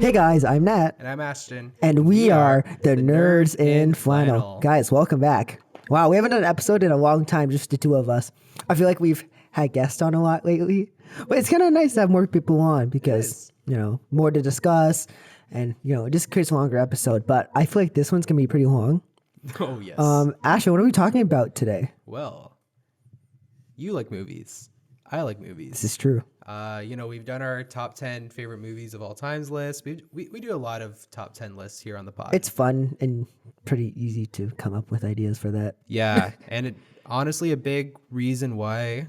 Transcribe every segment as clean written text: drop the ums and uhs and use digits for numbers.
Hey guys, I'm Nat. And I'm Ashton. And we are the Nerds in Flannel. Guys, welcome back. Wow, we haven't done an episode in a long time, just the two of us. I feel like we've had guests on a lot lately. But it's kind of nice to have more people on because, more to discuss and, it just creates a longer episode. But I feel like this one's going to be pretty long. Oh, yes. Ashton, what are we talking about today? Well, you like movies. I like movies. This is true. We've done our top 10 favorite movies of all times list. We do a lot of top 10 lists here on the pod. It's fun and pretty easy to come up with ideas for that. Yeah. And honestly, a big reason why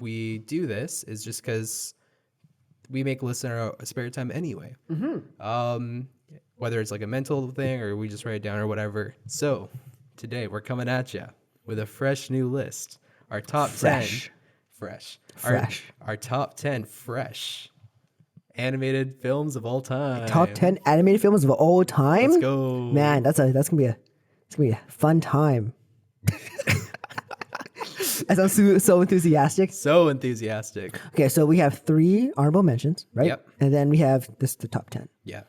we do this is just because we make lists in our spare time anyway. Mm-hmm. Whether it's like a mental thing or we just write it down or whatever. So today we're coming at you with a fresh new list. Our top 10. Fresh. Our top 10 fresh animated films of all time. Top 10 animated films of all time? Let's go. Man, that's gonna be a fun time. I sound so enthusiastic. So enthusiastic. Okay, so we have 3 honorable mentions, right? Yep. And then we have the top 10. Yeah.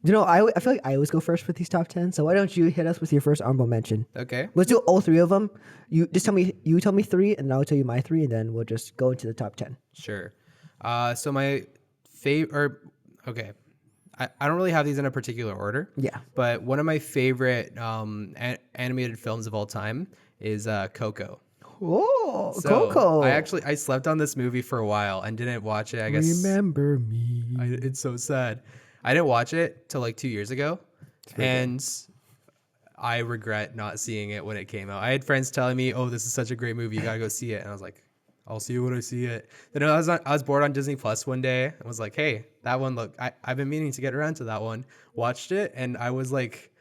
I feel like I always go first with these top 10. So why don't you hit us with your first honorable mention? Okay. Let's do all 3 of them. You tell me 3, and I'll tell you my 3, and then we'll just go into the top 10. Sure. So my favorite, okay. I don't really have these in a particular order. Yeah. But one of my favorite animated films of all time is Coco. Oh, So Coco. I slept on this movie for a while and didn't watch it. I guess Remember me. it's so sad. I didn't watch it till like 2 years ago, and I regret not seeing it when it came out. I had friends telling me, "Oh, this is such a great movie, you gotta go see it," and I was like, "I'll see it when I see it." Then I was bored on Disney Plus one day and was like, "Hey, that one look. I've been meaning to get around to that one." Watched it and I was like,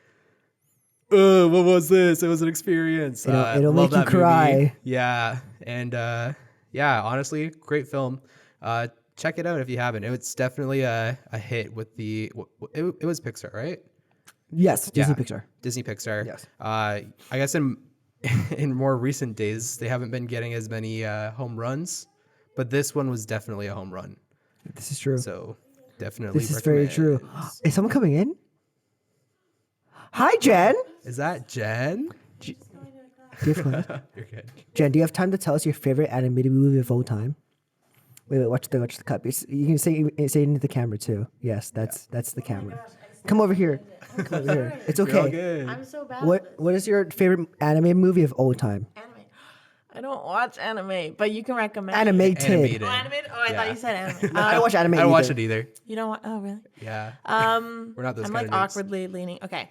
"Oh, what was this? It was an experience." It'll love make you that cry. movie. Yeah, and honestly, great film. Check it out if you haven't. It's definitely a hit with it was Pixar, right? Yes, Disney Yeah. Pixar. Disney Pixar. Yes. I guess in more recent days they haven't been getting as many home runs, but this one was definitely a home run. This is true. So definitely. This is very true. recommend. Is someone coming in? Hi, Jen. Is that Jen? Do you have, You're good. Jen, do you have time to tell us your favorite animated movie of all time? Wait, watch the cup. You can say it into the camera too. Yes, that's the camera. Come over here. Come over here. It's You're all okay. good. I'm so bad. What is your favorite animated movie of all time? Anime. I don't watch anime, but you can recommend. Animated. Oh, animated? Oh, I thought you said anime. I don't watch anime. I don't watch either. it either. You don't watch? Oh, really? Yeah. We're not those I'm kind like of nerds. awkwardly leaning. Okay,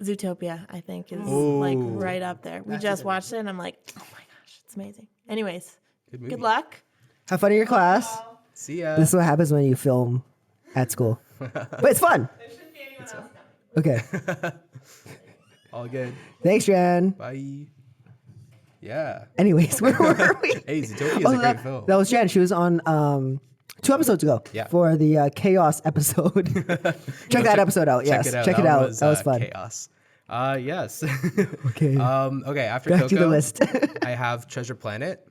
Zootopia, I think, is like right up there. We just watched it, and I'm like, oh my gosh, it's amazing. Anyways, Good movie. good luck. Have fun in your class. See ya. This is what happens when you film at school. But it's fun. Okay. All good. Thanks, Jen. Bye. Yeah. Anyways, where were we? Hey, Zootopia is a great film. That was Jen. She was on 2 episodes ago for the Chaos episode. check that episode out. Yes, check it out. That was fun. Chaos. Yes. Okay. Okay. After Back Coco, to the list. I have Treasure Planet.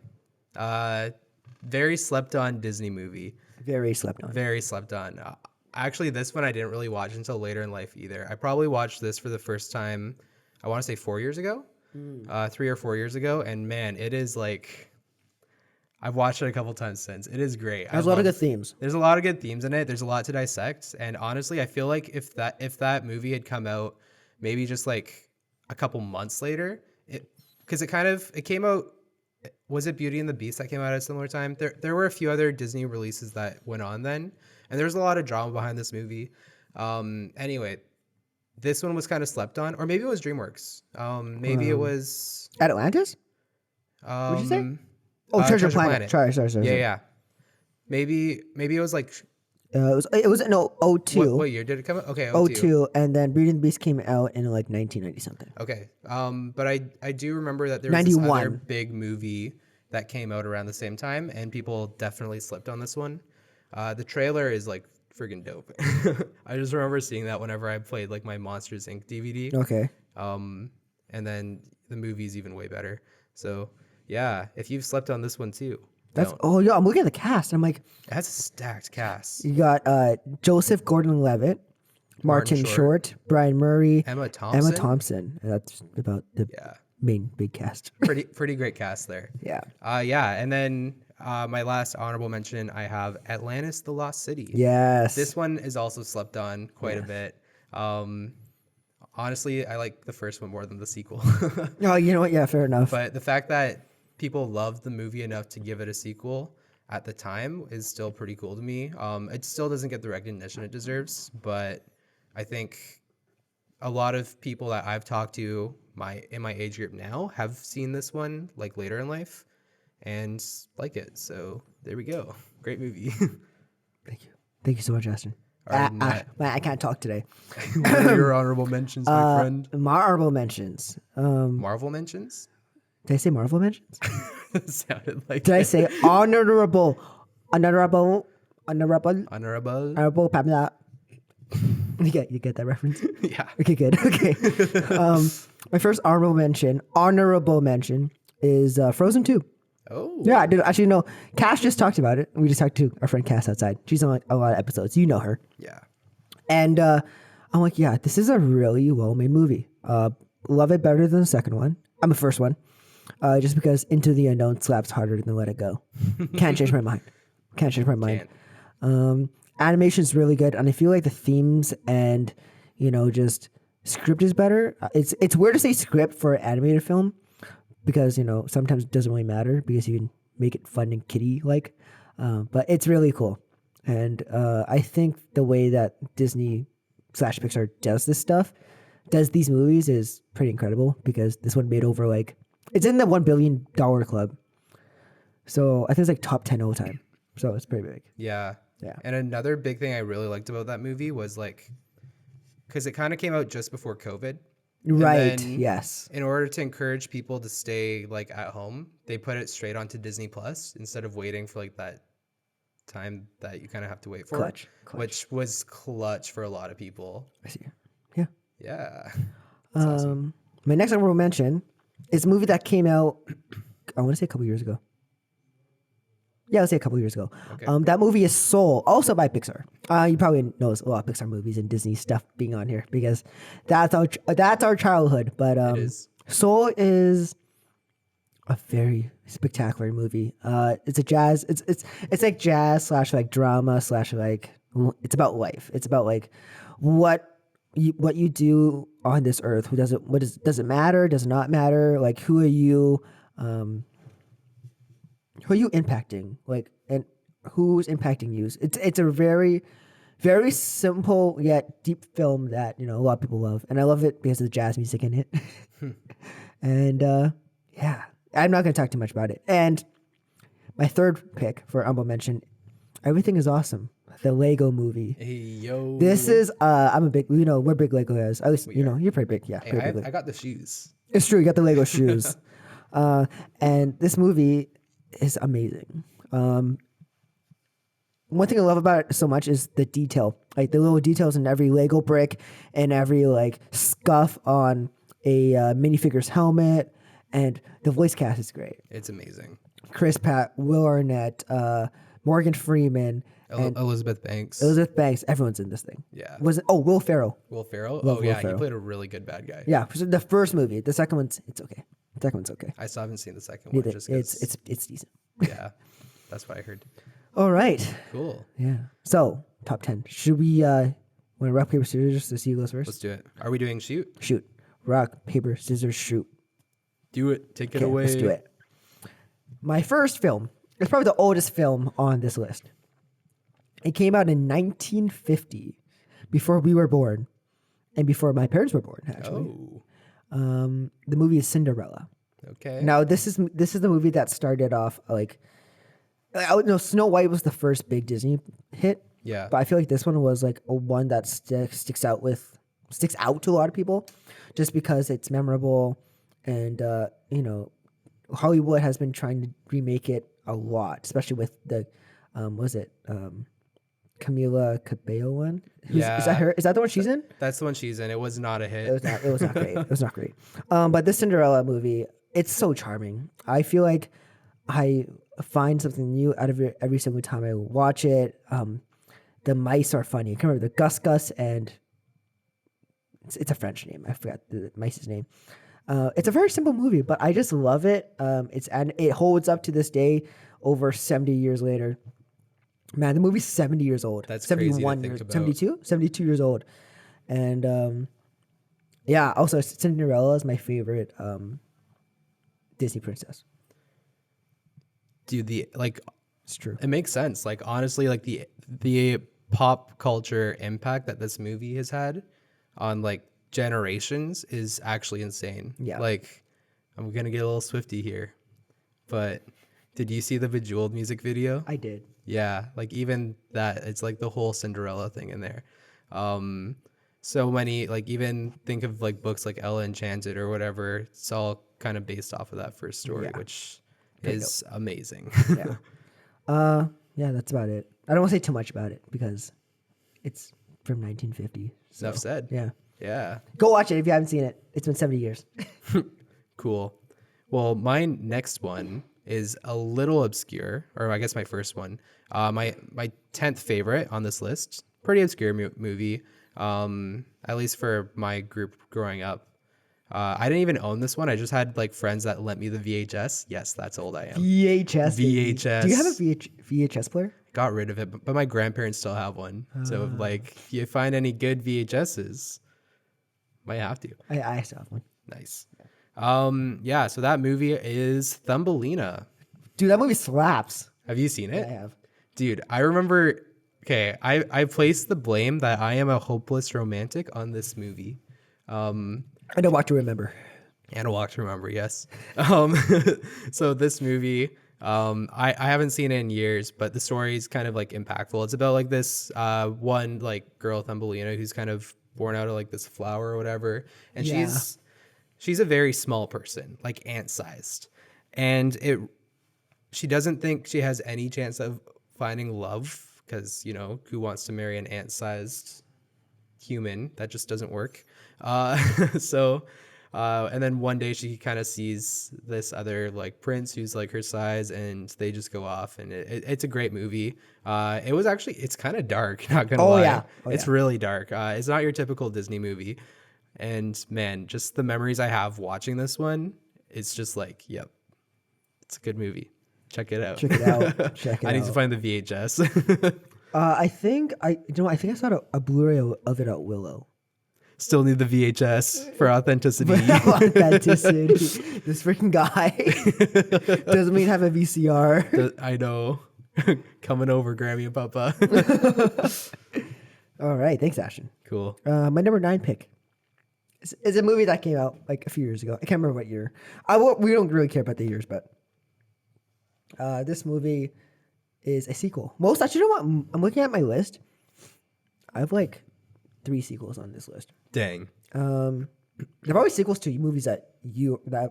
Very slept on Disney movie. Very slept on. Very slept on. Actually, this one I didn't really watch until later in life either. I probably watched this for the first time, I want to say 4 years ago, 3 or 4 years ago. And man, it is like, I've watched it a couple times since. It is great. There's a lot of good themes. There's a lot of good themes in it. There's a lot to dissect. And honestly, I feel like if that movie had come out maybe just like a couple months later, because it came out, was it Beauty and the Beast that came out at a similar time? There were a few other Disney releases that went on then, and there was a lot of drama behind this movie. Anyway, this one was kind of slept on, or maybe it was DreamWorks. Maybe it was Atlantis? What'd you say? Oh, Treasure Planet. Sorry. Yeah. Maybe it was like It was no 02. what year did it come out? Okay, 02, and then Beauty and the Beast came out in like 1990 something. Okay. But I do remember that there was this 91. other big movie that came out around the same time, and people definitely slipped on this one. The trailer is like friggin' dope. I just remember seeing that whenever I played like my Monsters Inc. DVD. Okay. And then the movie's even way better. So yeah, if you've slept on this one too, That's Don't. oh yeah. I'm looking at the cast. And I'm like, It has a stacked cast. you got Joseph Gordon-Levitt, Martin Short, Brian Murray, Emma Thompson. That's about the Yeah, main big cast. pretty great cast there. Yeah. Yeah, and then my last honorable mention, I have Atlantis: The Lost City. Yes. This one is also slept on quite a bit. Honestly, I like the first one more than the sequel. Oh, you know what? Yeah, fair enough. But the fact that people loved the movie enough to give it a sequel at the time is still pretty cool to me. It still doesn't get the recognition it deserves, but I think a lot of people that I've talked to in my age group now have seen this one like later in life and like it. So there we go. Great movie. Thank you so much, Ashton. I can't talk today. What are your honorable mentions, my friend? My honorable mentions. Marvel mentions? Did I say Marvel mentions? Sounded like Did I say honorable Pamela? You get that reference? Yeah. Okay, good. Okay. My first honorable mention is Frozen 2. Oh. Yeah, I did. Actually, no. Cass just talked about it. We just talked to our friend Cass outside. She's on like, a lot of episodes. You know her. Yeah. And I'm like, yeah, this is a really well-made movie. Love it better than the second one. I'm the first one. Just because Into the Unknown slaps harder than Let It Go. Can't change my mind. Animation's really good, and I feel like the themes and just script is better. It's weird to say script for an animated film because sometimes it doesn't really matter because you can make it fun and kiddie like. But it's really cool, and I think the way that Disney / Pixar does these movies is pretty incredible because this one made over it's in the $1 billion club. So I think it's like top 10 all time. So it's pretty big. Yeah. Yeah. And another big thing I really liked about that movie was because it kind of came out just before COVID. Right. Then Yes. In order to encourage people to stay at home, they put it straight onto Disney Plus instead of waiting for that time that you kind of have to wait for. Clutch. Which was clutch for a lot of people. I see. Yeah. Yeah. That's awesome. My next honorable mention is a movie that came out, I want to say a couple years ago. Yeah, let's say a couple years ago. Okay. That movie is Soul, also by Pixar. You probably know a lot of Pixar movies and Disney stuff being on here because that's our childhood. But It is. Soul is a very spectacular movie. It's a jazz. It's like jazz / drama / it's about life. It's about what you do on this earth. Does it matter? Does it not matter? Who are you? Who are you impacting? And who's impacting you? It's a very, very simple yet deep film that a lot of people love, and I love it because of the jazz music in it. And yeah, I'm not going to talk too much about it. And my third pick for honorable mention, Everything is Awesome, the Lego movie. Hey, yo. This is I'm a big we're big Lego guys. At least you're pretty big. Yeah, Hey, pretty big. I got the shoes. It's true. You got the Lego shoes. And this movie is amazing. One thing I love about it so much is the detail, the little details in every Lego brick and every scuff on a minifigure's helmet, and the voice cast is great. It's amazing. Chris Pratt, Will Arnett, Morgan Freeman, and Elizabeth Banks. Everyone's in this thing. Yeah. Will Ferrell? Will Ferrell? Will He Ferrell. played a really good bad guy. Yeah, the first movie. The second one's it's okay. The second one's okay. I still haven't seen the second Neither. one. Just 'cause- It's decent. yeah, that's what I heard. All right. Cool. Yeah. So top 10. Should we want to rock paper scissors to see who goes first? Let's do it. Are we doing shoot? Shoot. Rock paper scissors shoot. Do it. Take it Okay, away. let's do it. My first film is probably the oldest film on this list. It came out in 1950, before we were born, and before my parents were born. Actually, the movie is Cinderella. Okay. Now this is the movie that started off Snow White was the first big Disney hit. Yeah. But I feel like this one was a one that sticks out to a lot of people, just because it's memorable, and Hollywood has been trying to remake it a lot, especially with the Camila Cabello one. Yeah. Is that her? Is that the one she's in? That's the one she's in. It was not a hit. It was not great. It was not great. But this Cinderella movie, it's so charming. I feel like I find something new out of it every single time I watch it. The mice are funny. I can't remember the Gus and it's a French name. I forgot the mice's name. It's a very simple movie, but I just love it. And it holds up to this day over 70 years later. Man, the movie's 70 years old. That's 71 crazy to years, think about. 72? 72 years old. And yeah, also Cinderella is my favorite Disney princess. Dude, It's true. it makes sense. Like honestly, like the pop culture impact that this movie has had on like generations is actually insane. Yeah. Like I'm gonna get a little Swifty here, but did you see the Bejeweled music video? I did. Yeah, like even that, it's like the whole Cinderella thing in there. So many, like even think of like books like Ella Enchanted or whatever. It's all kind of based off of that first story, Yeah. which is amazing. Yeah. Yeah, that's about it. I don't want to say too much about it because it's from 1950. So, Enough said. yeah. Yeah. Go watch it if you haven't seen it. It's been 70 years. Cool. Well, my next one is a little obscure, or I guess my first one. My 10th favorite on this list. Pretty obscure movie, at least for my group growing up. I didn't even own this one. I just had like friends that lent me the VHS. Yes, that's old I am. VHS. baby. VHS. Do you have a VHS player? Got rid of it, but my grandparents still have one. So like, if you find any good VHSs, might have to. I still have one. Nice. Yeah, so that movie is Thumbelina. Dude, that movie slaps. Have you seen it? I have. Dude, I remember, okay, I placed the blame that I am a hopeless romantic on this movie. I know what to remember. And a Walk to Remember, yes. So this movie, I haven't seen it in years, but the story is kind of like impactful. It's about like this one like girl Thumbelina who's kind of born out of like this flower or whatever, and Yeah. she's a very small person, like ant-sized, and she doesn't think she has any chance of finding love because, you know, who wants to marry an ant-sized human? That just doesn't work. And then one day she kind of sees this other like prince who's like her size, and they just go off, and it's a great movie. It's kind of dark, not gonna lie. Yeah. It's really dark. It's not your typical Disney movie. And man, just the memories I have watching this one, it's just like, yep, it's a good movie. Check it out. Check it out. Check it I need out. to find the VHS. I think I saw a Blu-ray of it at Willow. Still need the VHS for authenticity. Authenticity. This freaking guy doesn't mean have a VCR. I know. Coming over, Grammy and Papa. All right, thanks, Ashton. Cool. My number 9 pick is a movie that came out like a few years ago. I can't remember what year. We don't really care about the years, but this movie is a sequel. Actually, you know what? I'm looking at my list. I have like 3 sequels on this list. Dang. They're probably sequels to movies that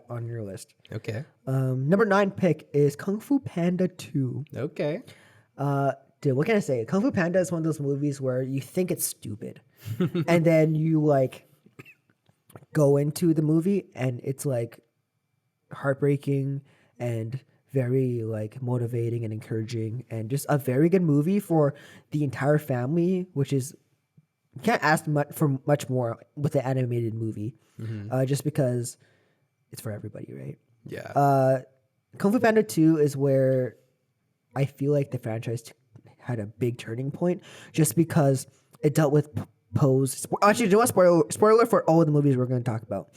on your list. Okay. Number 9 pick is Kung Fu Panda 2. Okay. Dude, what can I say? Kung Fu Panda is one of those movies where you think it's stupid, and then you like go into the movie and it's like heartbreaking and very like motivating and encouraging, and just a very good movie for the entire family, which is can't ask for much more with an animated movie, just because it's for everybody, right? Yeah. Kung Fu Panda 2 is where I feel like the franchise had a big turning point, just because it dealt with Poe's. Actually, do you want spoiler for all of the movies we're going to talk about?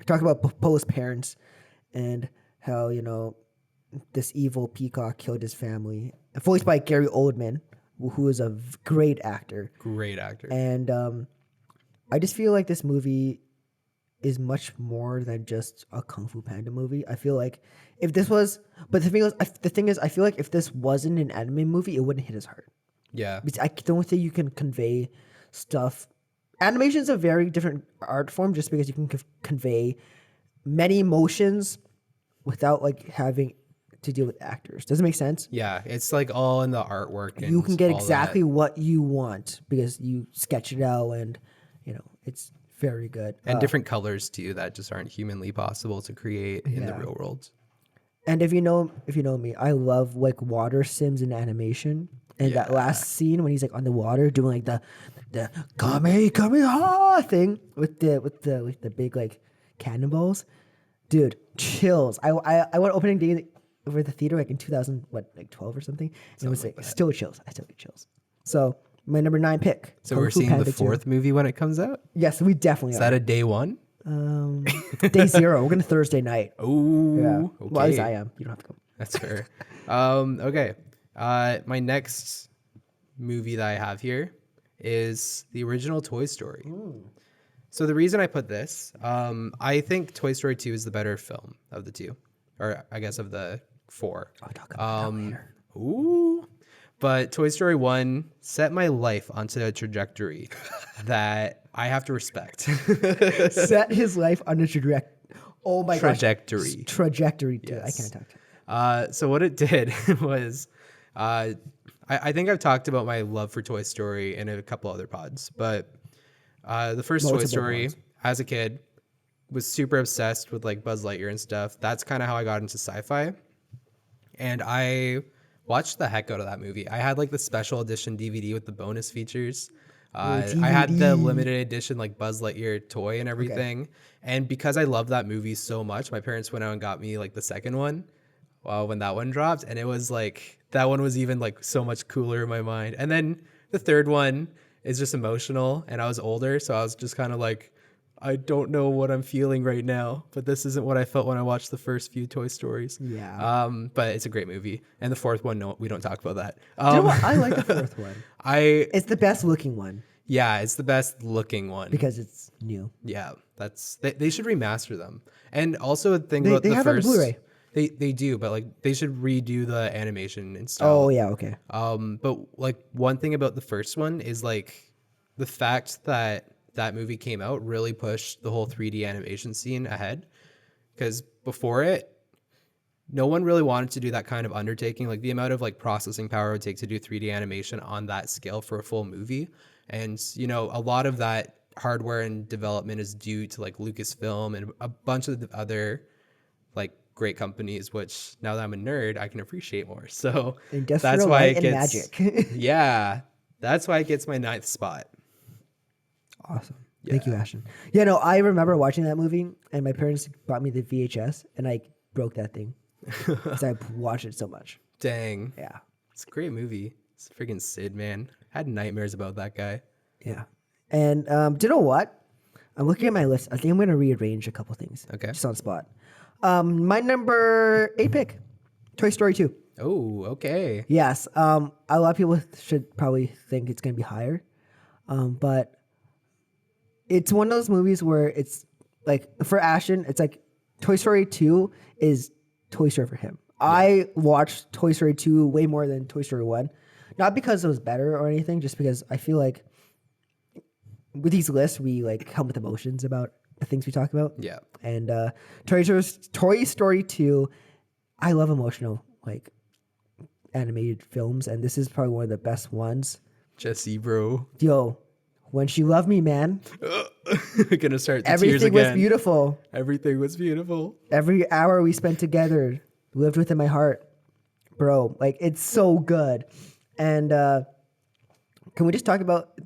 Talk about Poe's parents and how, you know, this evil peacock killed his family. Voiced by Gary Oldman, who is a great actor. Great actor. And I just feel like this movie is much more than just a Kung Fu Panda movie. I feel like if this was, but the thing is, I feel like if this wasn't an anime movie, it wouldn't hit as hard. Yeah. Because I don't think you can convey stuff. Animation is a very different art form, just because you can convey many emotions without like having to deal with actors. Does it make sense? Yeah. It's like all in the artwork. And You can get all exactly that. what you want because you sketch it out, and you know it's very good. And different colors too that just aren't humanly possible to create in the Yeah. real world. And if you know me, I love like water sims and animation. And that last scene when he's like on the water doing like the Kamehameha thing with the big like cannonballs, dude, chills. I went opening day over the theater like in 2012 or something, and it was like still chills. I still get chills. So my number 9 pick. So Kung we're Fu seeing Panda the 4th movie when it comes out. 2. Yes, we definitely Is are. that a day one? Day 0. We're going to Thursday night. Oh, Yeah. okay. Well, at least I am. You don't have to come. That's fair. Okay. My next movie that I have here is the original Toy Story. So the reason I put this, I think Toy Story 2 is the better film of the two, or I guess of the 4. I'll talk about that later. Ooh. But Toy Story 1 set my life onto a trajectory that I have to respect. Set his life on a trajectory. Oh my gosh. Trajectory, dude. Yes. I can't talk. So what it did was, I think I've talked about my love for Toy Story in a couple other pods, but the first Toy Story as a kid was super obsessed with like Buzz Lightyear and stuff. That's kind of how I got into sci-fi. And I watched the heck out of that movie. I had like the special edition DVD with the bonus features. I had the limited edition like Buzz Lightyear toy and everything. Okay. And because I love that movie so much, my parents went out and got me like the second one when that one dropped. And it was like, that one was even like so much cooler in my mind. And then the third one is just emotional. And I was older, so I was just kind of like, I don't know what I'm feeling right now, but this isn't what I felt when I watched the first few Toy Stories. Yeah. But it's a great movie. And the fourth one, no, we don't talk about that. You know what? I like the fourth one. It's the best looking one. Yeah, it's the best looking one. Because it's new. Yeah, they should remaster them. And also a thing about the first... They have it on Blu-ray. They do, but like they should redo the animation and stuff. Oh, yeah, okay. But like one thing about the first one is like the fact that movie came out really pushed the whole 3D animation scene ahead, because before it, no one really wanted to do that kind of undertaking. Like the amount of like processing power it would take to do 3D animation on that scale for a full movie. And, you know, a lot of that hardware and development is due to like Lucasfilm and a bunch of the other like great companies, which now that I'm a nerd, I can appreciate more. So that's why it gets magic. Yeah, that's why it gets my 9th spot. Awesome. Yeah. Thank you, Ashton. Yeah, no, I remember watching that movie, and my parents brought me the VHS, and I broke that thing because I watched it so much. Dang. Yeah. It's a great movie. It's freaking Sid, man. I had nightmares about that guy. Yeah. And do you know what? I'm looking at my list. I think I'm going to rearrange a couple things. Okay. Just on spot. My number 8 pick, Toy Story 2. Oh, okay. Yes. A lot of people should probably think it's going to be higher. But it's one of those movies where it's like, for Ashton, it's like Toy Story 2 is Toy Story for him. Yeah. I watched Toy Story 2 way more than Toy Story 1. Not because it was better or anything, just because I feel like with these lists, we like come with emotions about the things we talk about. Yeah. And Toy Story 2, I love emotional like animated films, and this is probably one of the best ones. Jesse, bro. Yo, when she loved me, man. Gonna start the everything tears again. was beautiful. Everything was beautiful. Every hour we spent together lived within my heart. Bro, like it's so good. And can we just talk about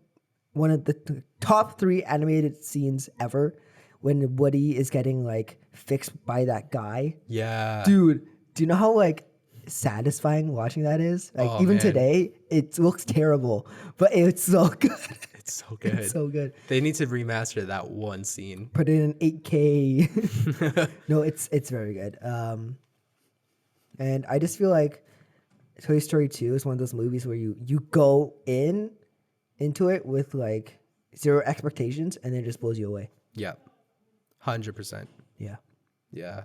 one of the top 3 animated scenes ever when Woody is getting like fixed by that guy? Yeah. Dude, do you know how like satisfying watching that is? Like even today, it looks terrible, but it's so good. It's so good. It's so good. They need to remaster that one scene. Put it in 8K. No, it's very good. And I just feel like Toy Story 2 is one of those movies where you go into it with like 0 expectations and then it just blows you away. Yeah. 100%. Yeah. Yeah.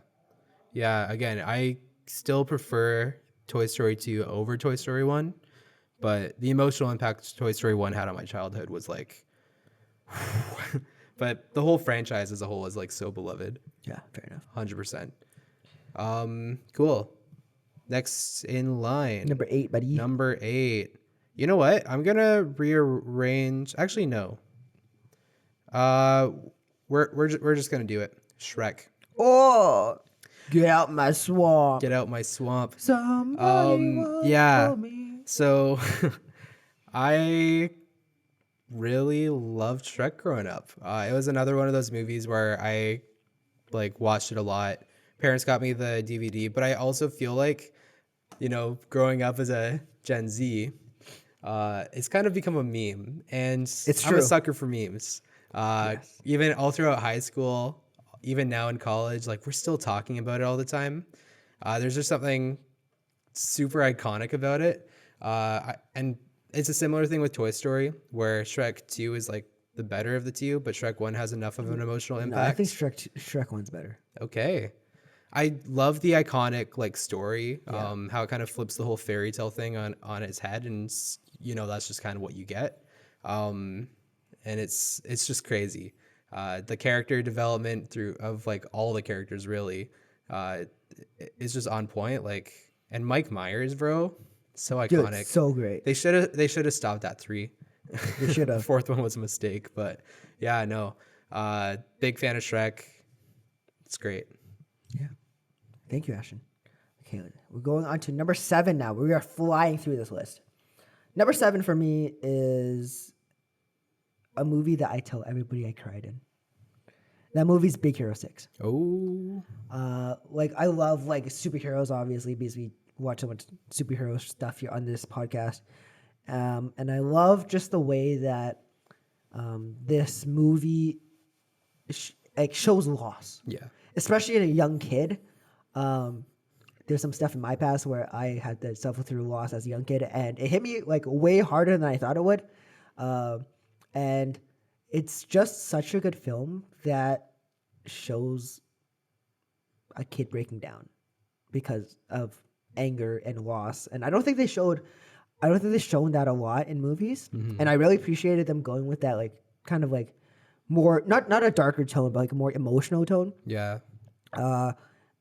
Yeah. Again, I still prefer Toy Story 2 over Toy Story 1, but the emotional impact Toy Story 1 had on my childhood was like, but the whole franchise as a whole is like so beloved. Yeah, fair enough. 100%. Cool. Next in line. Number 8, buddy. Number 8. You know what? I'm gonna rearrange. Actually, no. We're just gonna do it. Shrek. Oh, Get out my swamp. Get out my swamp. Somebody Yeah. for me. So I really loved Shrek growing up. It was another one of those movies where I like watched it a lot. Parents got me the DVD, but I also feel like, growing up as a Gen Z, it's kind of become a meme, and It's I'm true. a sucker for memes. Yes. Even all throughout high school, even now in college, like we're still talking about it all the time. There's just something super iconic about it. And it's a similar thing with Toy Story, where Shrek 2 is like the better of the two, but Shrek 1 has enough of an emotional No, I impact. think Shrek 1's better. Okay. I love the iconic like story, how it kind of flips the whole fairy tale thing on its head, and that's just kind of what you get. And it's just crazy. The character development of like all the characters really is just on point. Like, and Mike Myers, bro, so Dude, iconic. so great. They should have stopped at 3. They should The have. 4th one was a mistake, but yeah, no. Big fan of Shrek. It's great. Yeah. Thank you, Ashton. Okay, we're going on to number 7 now. We are flying through this list. Number 7 for me is a movie that I tell everybody I cried in. That movie's Big Hero 6. Oh, Like I love like superheroes, obviously, because we watch so much superhero stuff here on this podcast. And I love just the way that this movie shows loss, yeah. especially in a young kid. There's some stuff in my past where I had to suffer through loss as a young kid, and it hit me like way harder than I thought it would. And it's just such a good film that shows a kid breaking down because of anger and loss. And I don't think they've shown that a lot in movies. And I really appreciated them going with that, like kind of like more, not a darker tone, but like a more emotional tone. Yeah.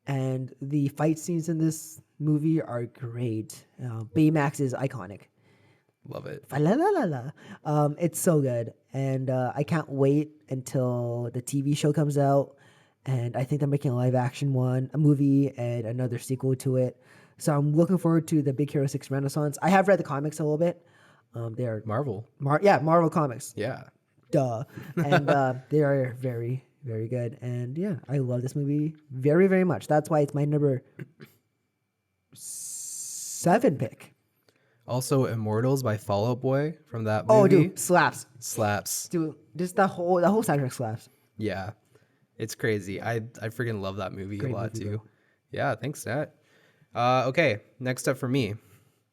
And the fight scenes in this movie are great. Baymax is iconic. Love it. La la la la. It's so good, and I can't wait until the TV show comes out. And I think they're making a live action one, a movie, and another sequel to it. So I'm looking forward to the Big Hero 6 Renaissance. I have read the comics a little bit. They are Marvel. Marvel comics. Yeah. Duh. And they are very, very good. And yeah, I love this movie very, very much. That's why it's my number 7 pick. Also, Immortals by Fall Out Boy from that movie. Oh, dude, slaps. Slaps. Dude, just the whole soundtrack slaps. Yeah. It's crazy. I freaking love that movie Great a lot movie, too. bro. Yeah, thanks, Nat. Okay, next up for me,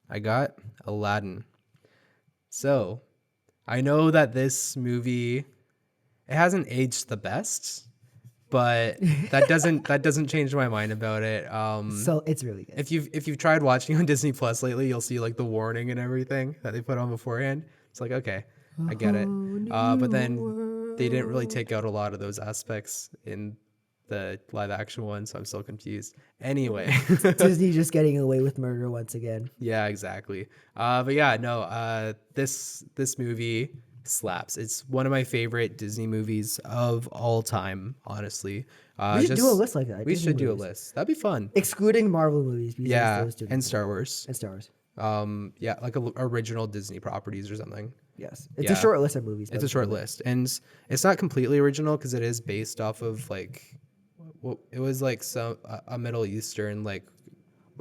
I got Aladdin. So, I know that this movie, it hasn't aged the best, but that doesn't change my mind about it. So it's really good. If you've tried watching on Disney Plus lately, you'll see like the warning and everything that they put on beforehand. It's like, okay, I get it. But then they didn't really take out a lot of those aspects in the live action one, so I'm still confused. Anyway. Disney just getting away with murder once again. Yeah, exactly. But yeah, no, this movie slaps. It's one of my favorite Disney movies of all time, honestly. We should do a list like that. We Disney should do a movies. list. That'd be fun. Excluding Marvel movies. Because Yeah, those two and Star Wars. and Star Wars. Yeah, like original Disney properties or something. Yes. It's Yeah. a short list of movies. It's a short list, and it's not completely original because it is based off of like, well, it was like a Middle Eastern like.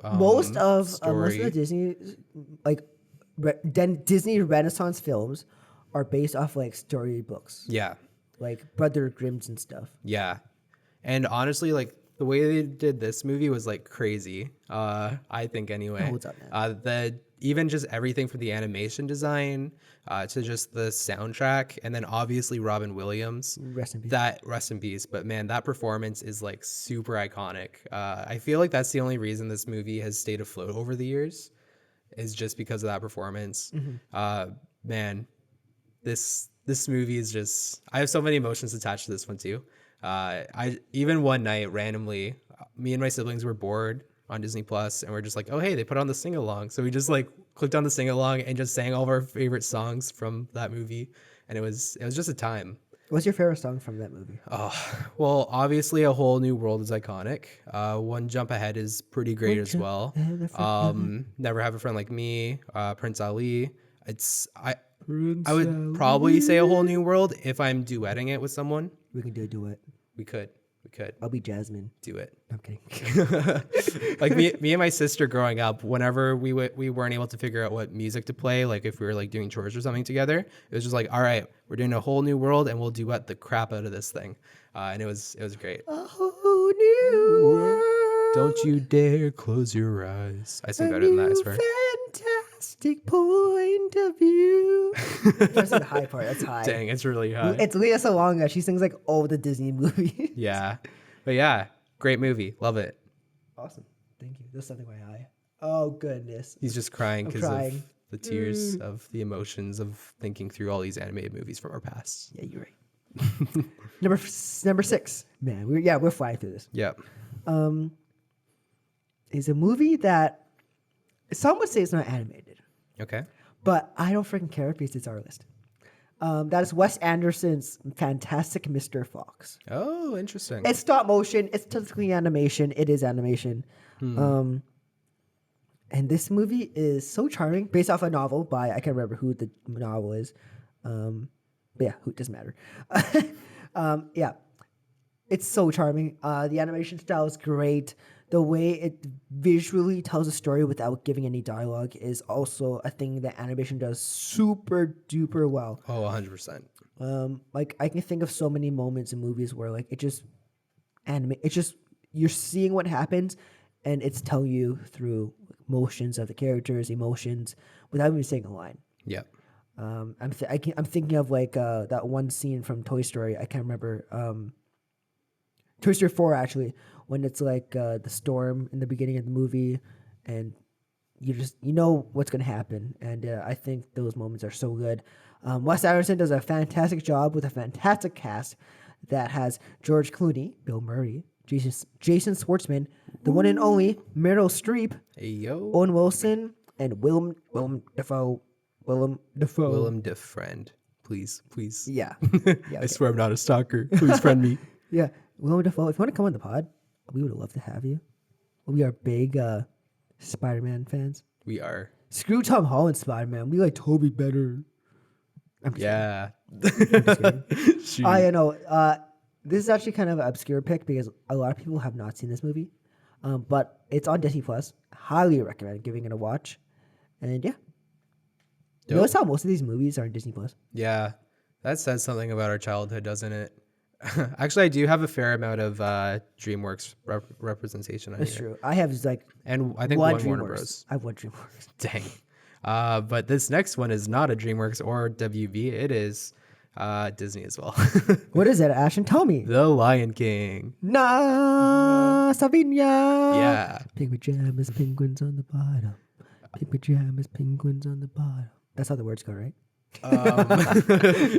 Most of story. the Disney like Disney Renaissance films are based off like storybooks, Yeah, like Brother Grimm's and stuff. yeah, and honestly, like the way they did this movie was like crazy. I think anyway. holds up, man. Even just everything from the animation design to just the soundtrack, and then obviously Robin Williams. Rest in peace. Rest in peace. But man, that performance is like super iconic. I feel like that's the only reason this movie has stayed afloat over the years, is just because of that performance. Man, this movie is just, I have so many emotions attached to this one too. I even one night randomly, me and my siblings were bored on Disney Plus, and we're just like, oh hey, they put on the sing along, so we just like clicked on the sing along and just sang all of our favorite songs from that movie, and it was just a time. What's your favorite song from that movie? Well, obviously, A Whole New World is iconic. One Jump Ahead is pretty great as well. Never Have a Friend Like Me, Prince Ali. I would probably say A Whole New World if I'm duetting it with someone. We can do a duet. We could. I'll be Jasmine. Do it. I'm kidding. Like me and my sister growing up, whenever we weren't able to figure out what music to play, like if we were like doing chores or something together, it was just like, all right, we're doing A Whole New World and we'll duet the crap out of this thing. And it was great. A whole new world. Don't you dare close your eyes. I sing better than that, I swear. Fantastic point of view. That's the high part. That's high. Dang, it's really high. It's Leah Salonga. She sings like all the Disney movies. Yeah. But yeah, great movie. Love it. Awesome. Thank you. There's something my eye. Oh, goodness. He's just crying because crying. of the tears of the emotions of thinking through all these animated movies from our past. Yeah, you're right. number 6. Man, we're flying through this. Yep. Is a movie that some would say it's not animated, Okay. but I don't freaking care because it's our list. That is Wes Anderson's Fantastic Mr. Fox. Oh, interesting. It's stop motion. It's technically animation. It is animation. And this movie is so charming, based off a novel by, I can't remember who the novel is. But yeah, who doesn't matter. Yeah, it's so charming. The animation style is great. The way it visually tells a story without giving any dialogue is also a thing that animation does super duper well. Oh, 100%. Like I can think of so many moments in movies where like it just it's just you're seeing what happens and it's telling you through motions of the characters, emotions, without even saying a line. Yep. I'm thinking of like that one scene from Toy Story. I can't remember. Toy Story 4 actually, when it's like the storm in the beginning of the movie, and you know what's gonna happen. And I think those moments are so good. Wes Anderson does a fantastic job with a fantastic cast that has George Clooney, Bill Murray, Jason Schwartzman, the one and only Meryl Streep, Hey, yo. Owen Wilson, and Willem Dafoe. Willem Defriend. Please. Yeah. Yeah, I swear I'm not a stalker. Please friend me. Yeah. Willem Dafoe, if you want to come on the pod, we would love to have you. We are big Spider-Man fans. We are. Screw Tom Holland Spider-Man. We like Toby better. I'm just Yeah. kidding. I know. This is actually kind of an obscure pick because a lot of people have not seen this movie. But it's on Disney Plus. Highly recommend giving it a watch. And yeah. Dope. Notice how most of these movies are on Disney Plus. Yeah. That says something about our childhood, doesn't it? Actually, I do have a fair amount of DreamWorks representation on That's here. true. I have like And I think one Warner Bros. I have one DreamWorks. Dang. But this next one is not a DreamWorks or WB. It is Disney as well. What is it, Ashton? Tell me. The Lion King. Na Savinia. Yeah. Pink pajamas, penguins on the bottom. Pink pajamas, penguins on the bottom. That's how the words go, right?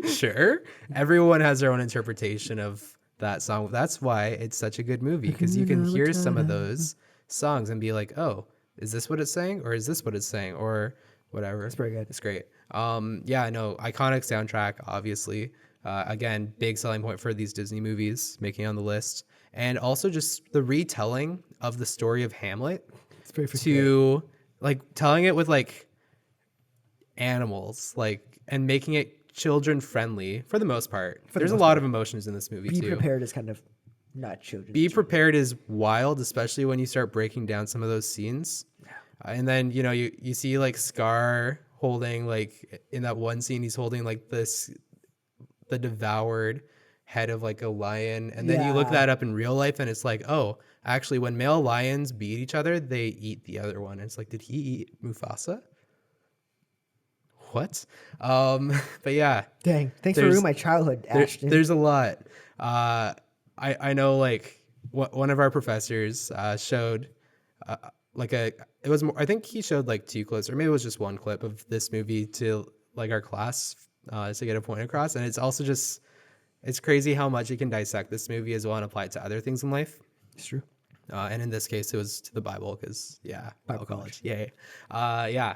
Sure. Everyone has their own interpretation of that song. That's why it's such a good movie, because you can hear some of those songs and be like, oh, is this what it's saying? Or is this what it's saying? Or whatever. It's pretty good. It's great. Yeah, no, iconic soundtrack, obviously. Again, big selling point for these Disney movies making it on the list. And also just the retelling of the story of Hamlet It's very to like telling it with like animals, like, and making it children friendly for the most part. There's a lot of emotions in this movie Be too. Prepared is kind of not children. Be Prepared is wild, especially when you start breaking down some of those scenes. And then, you know, you see like Scar holding, like in that one scene, he's holding like the devoured head of like a lion. And then you look that up in real life and it's like, oh, actually when male lions beat each other, they eat the other one. And it's like, did he eat Mufasa? What? But yeah. Dang. Thanks for ruining my childhood, Ashton. There's a lot. I know like one of our professors showed I think he showed like 2 clips, or maybe it was just 1 clip of this movie to like our class to get a point across. And it's also just, it's crazy how much you can dissect this movie as well and apply it to other things in life. It's true. And in this case, it was to the Bible because, Bible college. Yay. Yeah.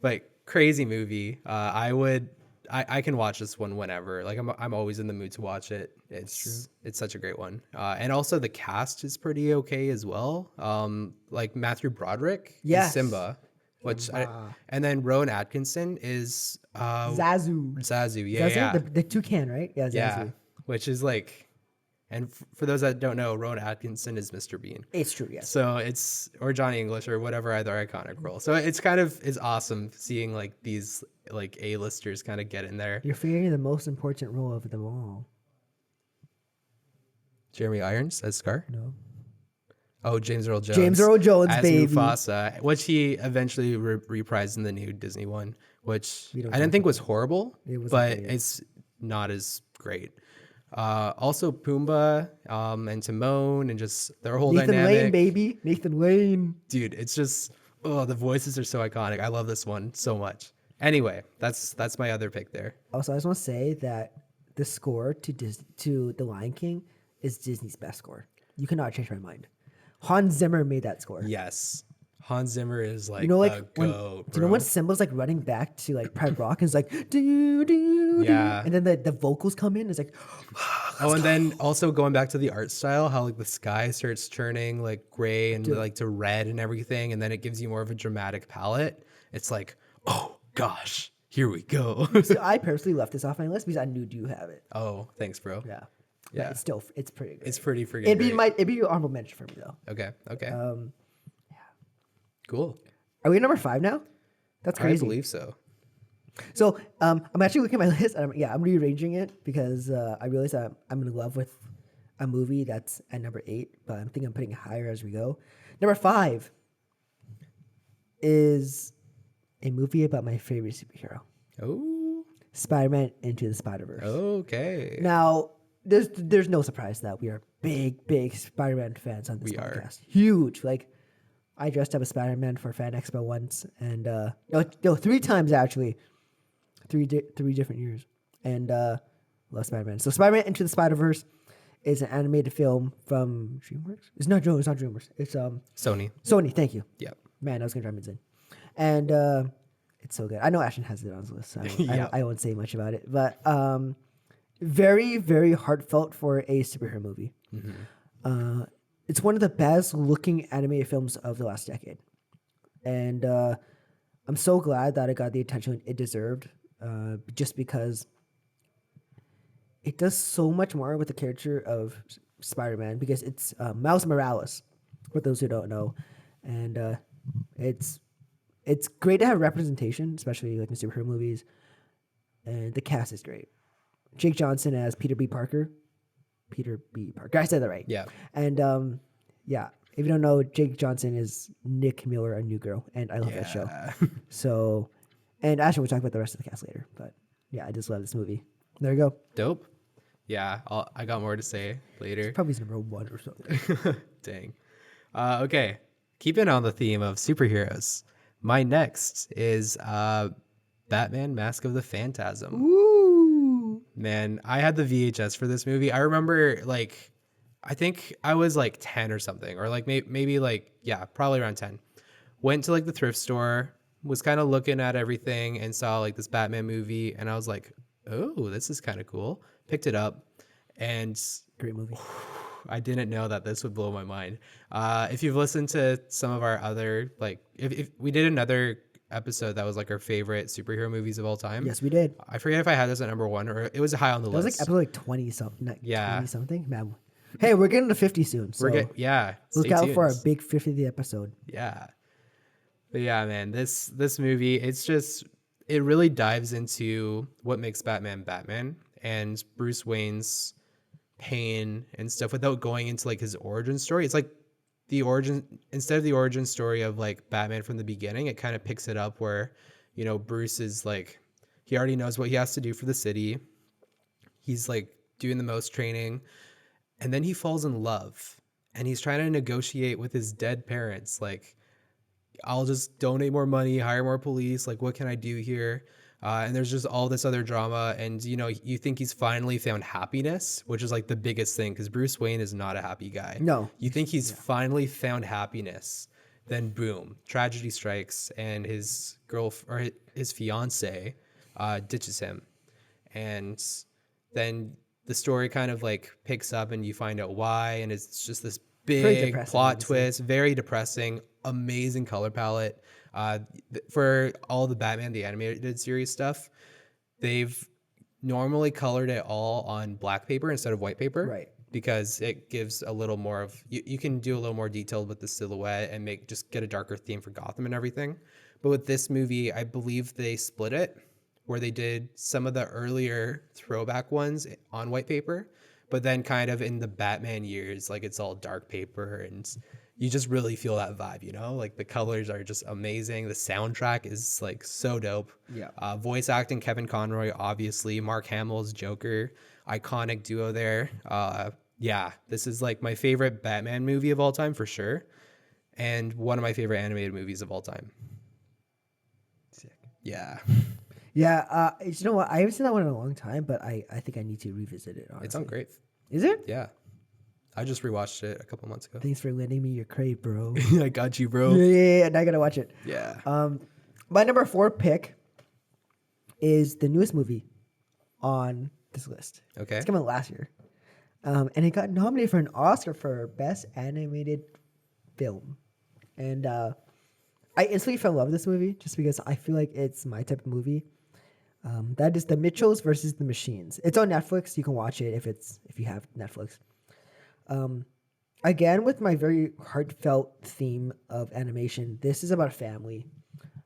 But crazy movie. I would I can watch this one whenever. Like I'm always in the mood to watch it. It's such a great one. And also the cast is pretty okay as well. Like Matthew Broderick is Simba, and then Rowan Atkinson is Zazu. Zazu. Yeah, Zazu? yeah. The toucan, right? Yeah, Zazu. Yeah, which is like, and for those that don't know, Rowan Atkinson is Mr. Bean. It's true, yes. So or Johnny English or whatever other iconic role. So it's awesome seeing like these like A-listers kind of get in there. You're forgetting the most important role of them all. Jeremy Irons as Scar? No. Oh, James Earl Jones. James Earl Jones, as baby. Mufasa, which he eventually reprised in the new Disney one, which We don't I didn't talk think was horrible, It wasn't but great. it's not as great. Also Pumbaa and Timon and just their whole Nathan dynamic. Lane, baby. Nathan Lane. Dude, it's just the voices are so iconic. I love this one so much. Anyway, that's my other pick there. Also, I just want to say that the score to The Lion King is Disney's best score. You cannot change my mind. Hans Zimmer made that score. Yes. Hans Zimmer is like, You know, like the when, goat, do you know bro. when Simba's like running back to like Pride Rock and it's like do do Yeah. and then the vocals come in. It's like Oh, and then also going back to the art style, how like the sky starts turning like gray and like to red and everything, and then it gives you more of a dramatic palette. It's like, oh gosh, here we go. so I personally left this off my list because I knew you have it. Oh, thanks, bro. Yeah, Yeah. But it's pretty good. It's pretty freaking It'd be great. it'd be your honorable mention for me though. Okay. Yeah. Cool. Are we at number 5 now? That's I crazy. believe so. So I'm actually looking at my list. And I'm rearranging it because I realized that I'm in love with a movie that's at number 8, but I think I'm putting it higher as we go. Number 5 is a movie about my favorite superhero, Oh, Spider-Man Into the Spider-Verse. okay. Now, there's no surprise that we are big Spider-Man fans on this We are. podcast. Huge. Like, I dressed up as Spider-Man for Fan Expo once, and no, 3 times actually, 3 different years, and love Spider-Man. So, Spider-Man Into the Spider-Verse is an animated film from DreamWorks. It's not DreamWorks. It's Sony. Sony. Thank you. Yep. Man, I was gonna drive it in, and it's so good. I know Ashton has it on his list, so Yeah. I won't say much about it, but very, very heartfelt for a superhero movie. It's one of the best looking animated films of the last decade. And I'm so glad that it got the attention it deserved just because it does so much more with the character of Spider-Man because it's Miles Morales, for those who don't know. And it's great to have representation, especially like in superhero movies. And the cast is great. Jake Johnson as Peter B. Parker. I said that right. Yeah. And yeah, if you don't know, Jake Johnson is Nick Miller on New Girl, and I love that show. So, and Ashton, we'll talk about the rest of the cast later. But yeah, I just love this movie. There you go. Dope. Yeah, I got more to say later. Probably his number 1 or something. Dang. Okay. Keeping on the theme of superheroes, my next is Batman: Mask of the Phantasm. Ooh. Man, I had the VHS for this movie. I remember, like, I think I was like 10 or something, or like maybe like, yeah, probably around 10. Went to like the thrift store, was kind of looking at everything and saw like this Batman movie. And I was like, oh, this is kind of cool. Picked it up, and Great movie. I didn't know that this would blow my mind. If you've listened to some of our other, like, if we did another episode that was like our favorite superhero movies of all time. Yes, we did. I forget if I had this at number 1 or it was high on the That was list. like episode like 20 something. Yeah. 20 something. Man. Hey, we're getting to 50 soon. So Yeah. look stay out for our tuned. big 50th episode. Yeah. But yeah, man, this movie, it really dives into what makes Batman Batman and Bruce Wayne's pain and stuff without going into like his origin story. It's like instead of the origin story of like Batman from the beginning, it kind of picks it up where, you know, Bruce is like, he already knows what he has to do for the city. He's like doing the most training, and then he falls in love and he's trying to negotiate with his dead parents. Like, I'll just donate more money, hire more police. Like, what can I do here? And there's just all this other drama. And, you know, you think he's finally found happiness, which is like the biggest thing, because Bruce Wayne is not a happy guy. No. You think he's finally found happiness. Then boom, tragedy strikes and his fiance ditches him. and then the story kind of like picks up and you find out why, and it's just this big plot twist, very depressing, amazing color palette. For all the Batman the animated series stuff, they've normally colored it all on black paper instead of white paper, Right. because it gives a little more of you can do a little more detailed with the silhouette and get a darker theme for Gotham and everything. But with this movie, I believe they split it, where they did some of the earlier throwback ones on white paper, but then kind of in the Batman years, like it's all dark paper, and you just really feel that vibe, you know? Like the colors are just amazing. The soundtrack is like so dope. Yeah. Voice acting, Kevin Conroy, obviously. Mark Hamill's Joker, iconic duo there. Yeah, this is like my favorite Batman movie of all time for sure, and one of my favorite animated movies of all time. Sick. Yeah. Yeah, you know what? I haven't seen that one in a long time, but I think I need to revisit it, honestly. It's on Crave. Is it? Yeah. I just rewatched it a couple months ago. Thanks for lending me your crate, bro. I got you, bro. Yeah, now I gotta watch it. Yeah. My number 4 pick is the newest movie on this list. Okay. It's coming out last year. And it got nominated for an Oscar for Best Animated Film. And I instantly fell in love with this movie just because I feel like it's my type of movie. That is The Mitchells versus the Machines. It's on Netflix. You can watch it if you have Netflix. Again, with my very heartfelt theme of animation, this is about a family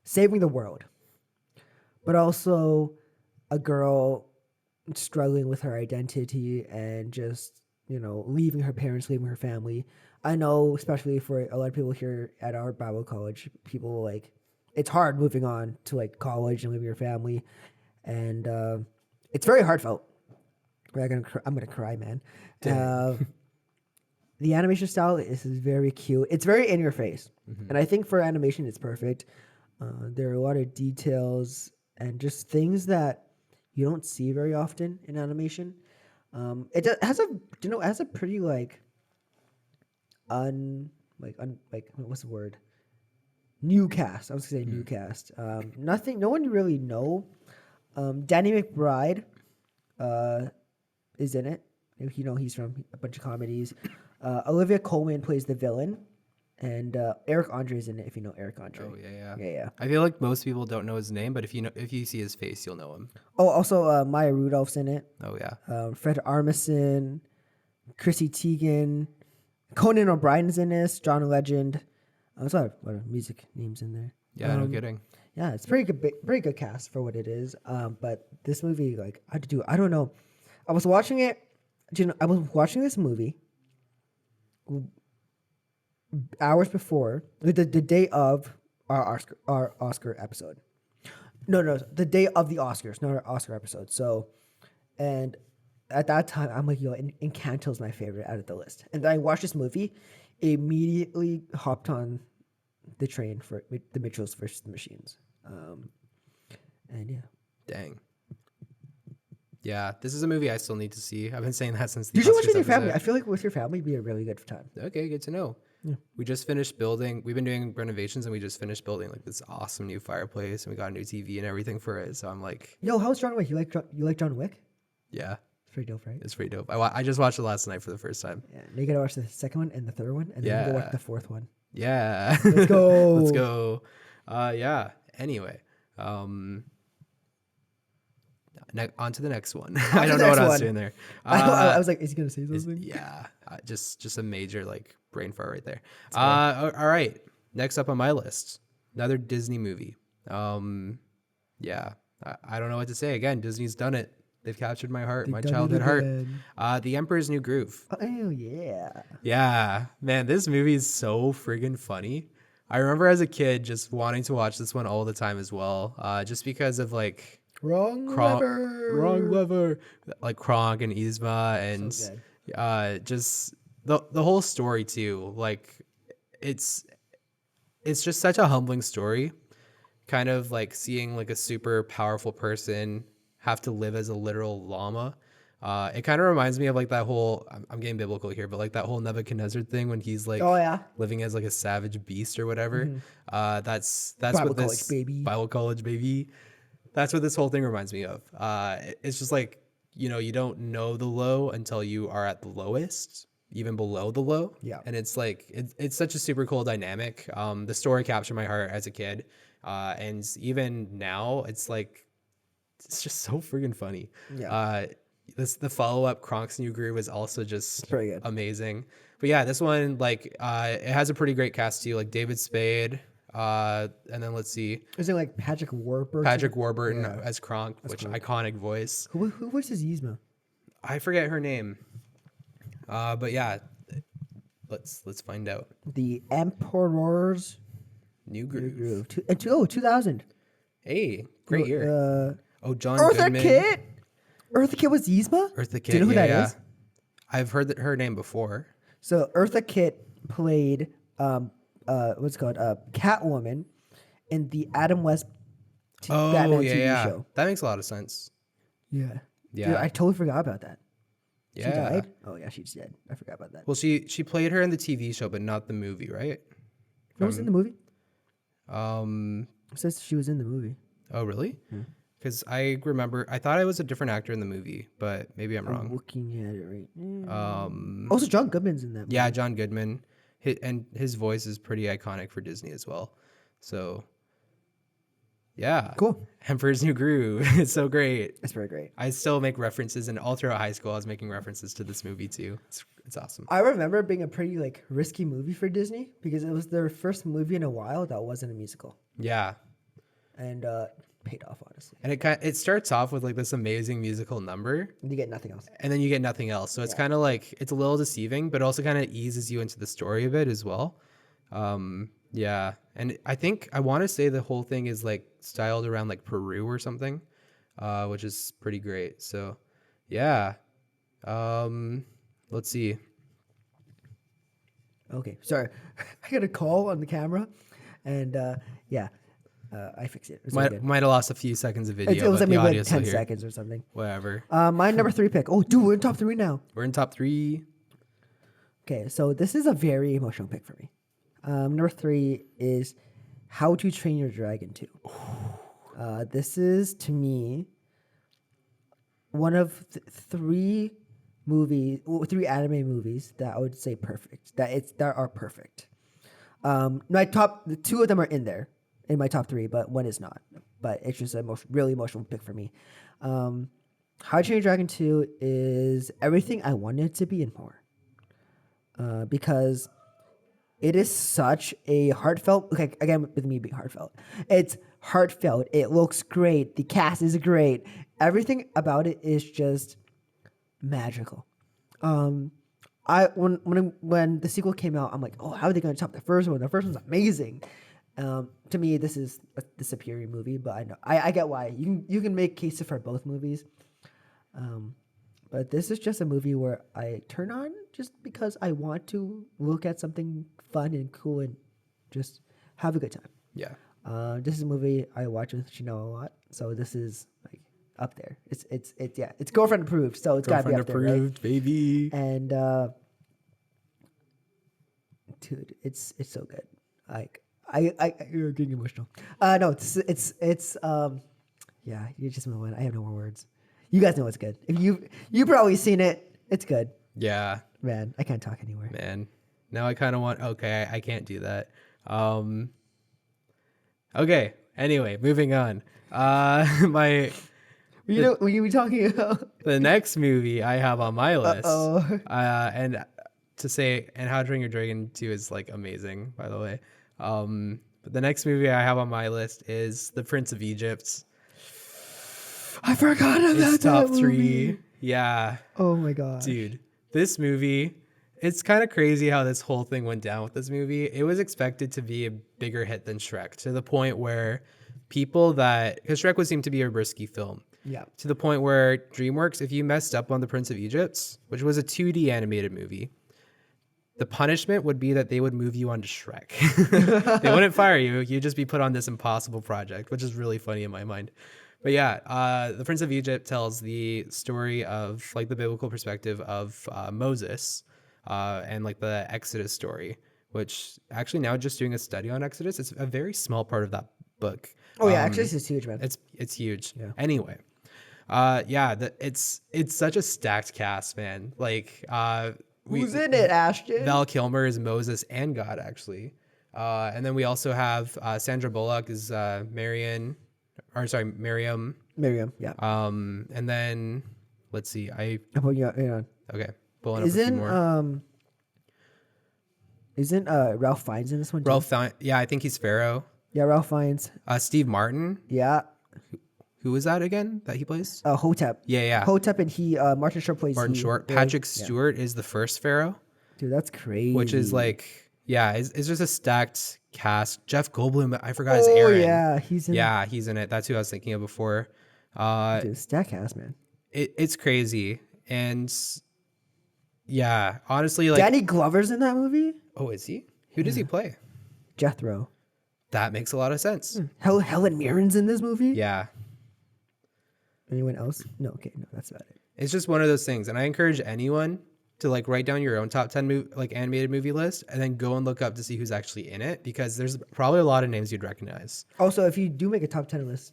saving the world, but also a girl struggling with her identity and just, leaving her parents, leaving her family. I know, especially for a lot of people here at our Bible college, people it's hard moving on to college and leaving your family. And it's very heartfelt. I'm gonna cry, man. The animation style is very cute. It's very in your face, and I think for animation, it's perfect. There are a lot of details and just things that you don't see very often in animation. Has a pretty what's the word? New cast. I was gonna say new cast. No one you really know. Danny McBride is in it. He's from a bunch of comedies. Olivia Colman plays the villain, and Eric Andre is in it. If you know Eric Andre. Oh yeah. Yeah. I feel like most people don't know his name, but if you see his face, you'll know him. Oh, also Maya Rudolph's in it. Oh yeah. Fred Armisen, Chrissy Teigen, Conan O'Brien's in this. John Legend. There's a lot of music names in there. Yeah, no kidding. Yeah, it's pretty good cast for what it is. But this movie, I don't know. I was watching it. I was watching this movie hours before the day of our Oscar episode. No, the day of the Oscars, not our Oscar episode. So, and at that time, I'm like, Encanto's my favorite out of the list. And then I watched this movie, immediately hopped on the train for the Mitchells versus the Machines. And yeah. Dang. Yeah, this is a movie I still need to see. I've been saying that since the You should watch Oscars with your episode. family. I feel like with your family, it'd be a really good time. Okay, good to know. Yeah. We just finished building. We've been doing renovations, and we just finished building this awesome new fireplace, and we got a new TV and everything for it. So I'm like, yo, how's John Wick? You like John Wick? Yeah, it's pretty dope, right? It's pretty dope. I just watched it last night for the first time. Yeah, now you gotta watch the second one and the third one, and then you gotta watch the fourth one. Yeah, let's go. Let's go. Yeah. Anyway, on to the next one. I don't know what I was doing there. I was like, is he gonna say something? Yeah, just a major brain fart right there. All right. Next up on my list, another Disney movie. Yeah, I don't know what to say. Again, Disney's done it. They've captured my heart, my childhood heart. The Emperor's New Groove. Oh yeah. Yeah, man, this movie is so friggin' funny. I remember as a kid just wanting to watch this one all the time as well, just because of Wrong lever, like Kronk and Yzma, and just the whole story too. It's just such a humbling story, kind of seeing a super powerful person have to live as a literal llama. It kind of reminds me of that whole, I'm getting biblical here, but that whole Nebuchadnezzar thing when he's living as a savage beast or whatever. That's Bible what this college baby. Bible college baby. That's what this whole thing reminds me of. It's just like, you don't know the low until you are at the lowest, even below the low. Yeah. And it's like, it's such a super cool dynamic. The story captured my heart as a kid. And even now, it's like, it's just so friggin' funny. Yeah. The follow-up Kronk's New Groove is also just pretty good. amazing. But yeah, this one, like, it has a pretty great cast too, like David Spade. And then let's see, Is it like Patrick Warburton? Patrick Warburton as Kronk, which iconic voice. Who voices Yzma? I forget her name. But yeah, let's find out. The Emperor's New Groove. Groove. 2000. Hey, great year. John Eartha Goodman. Kitt? Eartha Kitt was Yzma? Eartha Kitt. Do you know who that is? I've heard her name before. So Eartha Kitt played what's it called Catwoman in the Adam West Batman TV show. That makes a lot of sense. Yeah. Yeah. Dude, I totally forgot about that. Yeah. She died? Oh yeah, she's dead. I forgot about that. Well, she played her in the TV show, but not the movie, right? Who was in the movie? Um. It says she was in the movie. Oh, really? Because I remember, I thought I was a different actor in the movie, but maybe I'm I'm wrong. looking at it right now. Also, John Goodman's in that movie. Yeah, John Goodman, and his voice is pretty iconic for Disney as well. So, yeah, Cool. Emperor's New Groove. It's so great. It's very great. I still make references, and all throughout high school, I was making references to this movie too. It's awesome. I remember it being a pretty like risky movie for Disney because it was their first movie in a while that wasn't a musical, Yeah, and paid off honestly. and it starts off with like this amazing musical number, And you get nothing else. and then you get nothing else. So it's kind of like, it's a little deceiving, but also kind of eases you into the story a bit as well. Yeah, and I want to say the whole thing is like styled around like Peru or something, which is pretty great. So yeah, let's see. Okay, sorry, I got a call on the camera, and I fixed it. It was all good. Might have lost a few seconds of video. It was but maybe the like audio's still 10 here. seconds or something. Whatever. My number 3 pick. Oh, dude, we're in top 3 now. We're in top 3. Okay, so this is a very emotional pick for me. Number 3 is How to Train Your Dragon 2. This is, to me, one of 3 anime movies that I would say perfect. That are perfect. My top 2 of them are in there in my top 3, but one is not. But it's just a really emotional pick for me. How to Train Your Dragon 2 is everything I wanted it to be and more. Because it is such a heartfelt. Okay, again with me being heartfelt, it's heartfelt. It looks great. The cast is great. Everything about it is just magical. When the sequel came out, I'm like, oh, how are they going to top the first one? The first one's amazing. To me, this is the superior movie, but I know I get why you can make cases for both movies. But this is just a movie where I turn on just because I want to look at something fun and cool and just have a good time. Yeah. This is a movie I watch with Chanel a lot, so this is like up there. It's girlfriend approved, so it's gotta be up there, right? Baby. And dude, it's so good. Like you're getting emotional. No, it's yeah, you're just my one. I have no more words. You guys know it's good. If you probably seen it, it's good. Yeah. Man, I can't talk anymore. Man. Now I kind of want. Okay, I can't do that. Okay. Anyway, moving on. Were you talking about the next movie I have on my list? Uh-oh. And How to Train Your Dragon 2 is like amazing, by the way. But the next movie I have on my list is The Prince of Egypt. I forgot about It's that top movie. 3. Yeah. Oh my god, Dude, this movie, it's kind of crazy how this whole thing went down with this movie. It was expected to be a bigger hit than Shrek, to the point where because Shrek would seem to be a risky film. Yeah. To the point where DreamWorks, if you messed up on The Prince of Egypt, which was a 2D animated movie, the punishment would be that they would move you onto Shrek. They wouldn't fire you. You'd just be put on this impossible project, which is really funny in my mind. But yeah, The Prince of Egypt tells the story of like the biblical perspective of Moses and like the Exodus story, which actually now just doing a study on Exodus, it's a very small part of that book. Oh yeah, actually, this is huge, man. It's huge. Yeah. Anyway, it's such a stacked cast, man. Like, Who's in it, Ashton? Val Kilmer is Moses and God, actually. And then we also have Sandra Bullock is Miriam. Miriam, yeah. And then let's see. I'm putting you on. Okay, pulling up a few more. Isn't Ralph Fiennes in this one too? Yeah, I think he's Pharaoh. Yeah, Ralph Fiennes. Steve Martin. Yeah. Who is that again that he plays? Hotep. Yeah. Hotep, and Martin Short plays Martin Short. Patrick Stewart is the first Pharaoh. Dude, that's crazy. Which is like, yeah, it's just a stacked cast. Jeff Goldblum, I forgot his Aaron. Yeah, he's in it. That's who I was thinking of before. Dude, stacked cast, man. It's crazy. And yeah, honestly, like Danny Glover's in that movie? Oh, is he? Who does he play? Jethro. That makes a lot of sense. Helen Mirren's in this movie? Yeah. Anyone else? No, okay, no, that's about it. It's just one of those things. And I encourage anyone to like write down your own top 10 animated movie list and then go and look up to see who's actually in it, because there's probably a lot of names you'd recognize. Also, if you do make a top 10 list,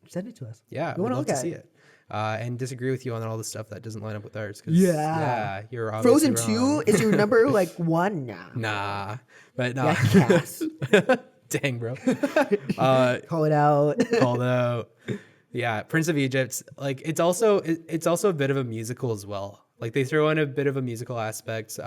send it to us. Yeah, we want to love look to at see it. And disagree with you on all the stuff that doesn't line up with ours. Yeah, you're obviously Frozen wrong. 2 is your number like one now. Nah, but no. Yeah, Cass. Dang, bro. Call it out. Called out. Yeah, Prince of Egypt. Like it's also a bit of a musical as well. Like they throw in a bit of a musical aspect.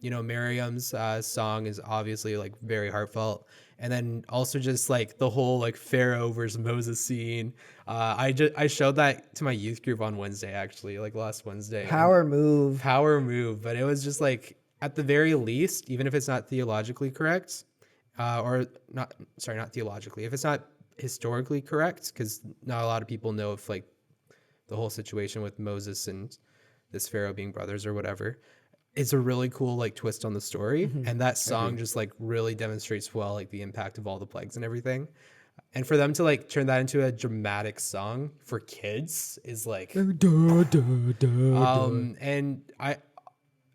Miriam's song is obviously like very heartfelt, and then also just like the whole like Pharaoh versus Moses scene. I showed that to my youth group on Wednesday, actually, like last Wednesday. Power move. But it was just like, at the very least, even if it's not theologically correct, not theologically, if it's not historically correct, because not a lot of people know if like the whole situation with Moses and this Pharaoh being brothers or whatever. It's a really cool like twist on the story, and that song just like really demonstrates well like the impact of all the plagues and everything. And for them to like turn that into a dramatic song for kids is like and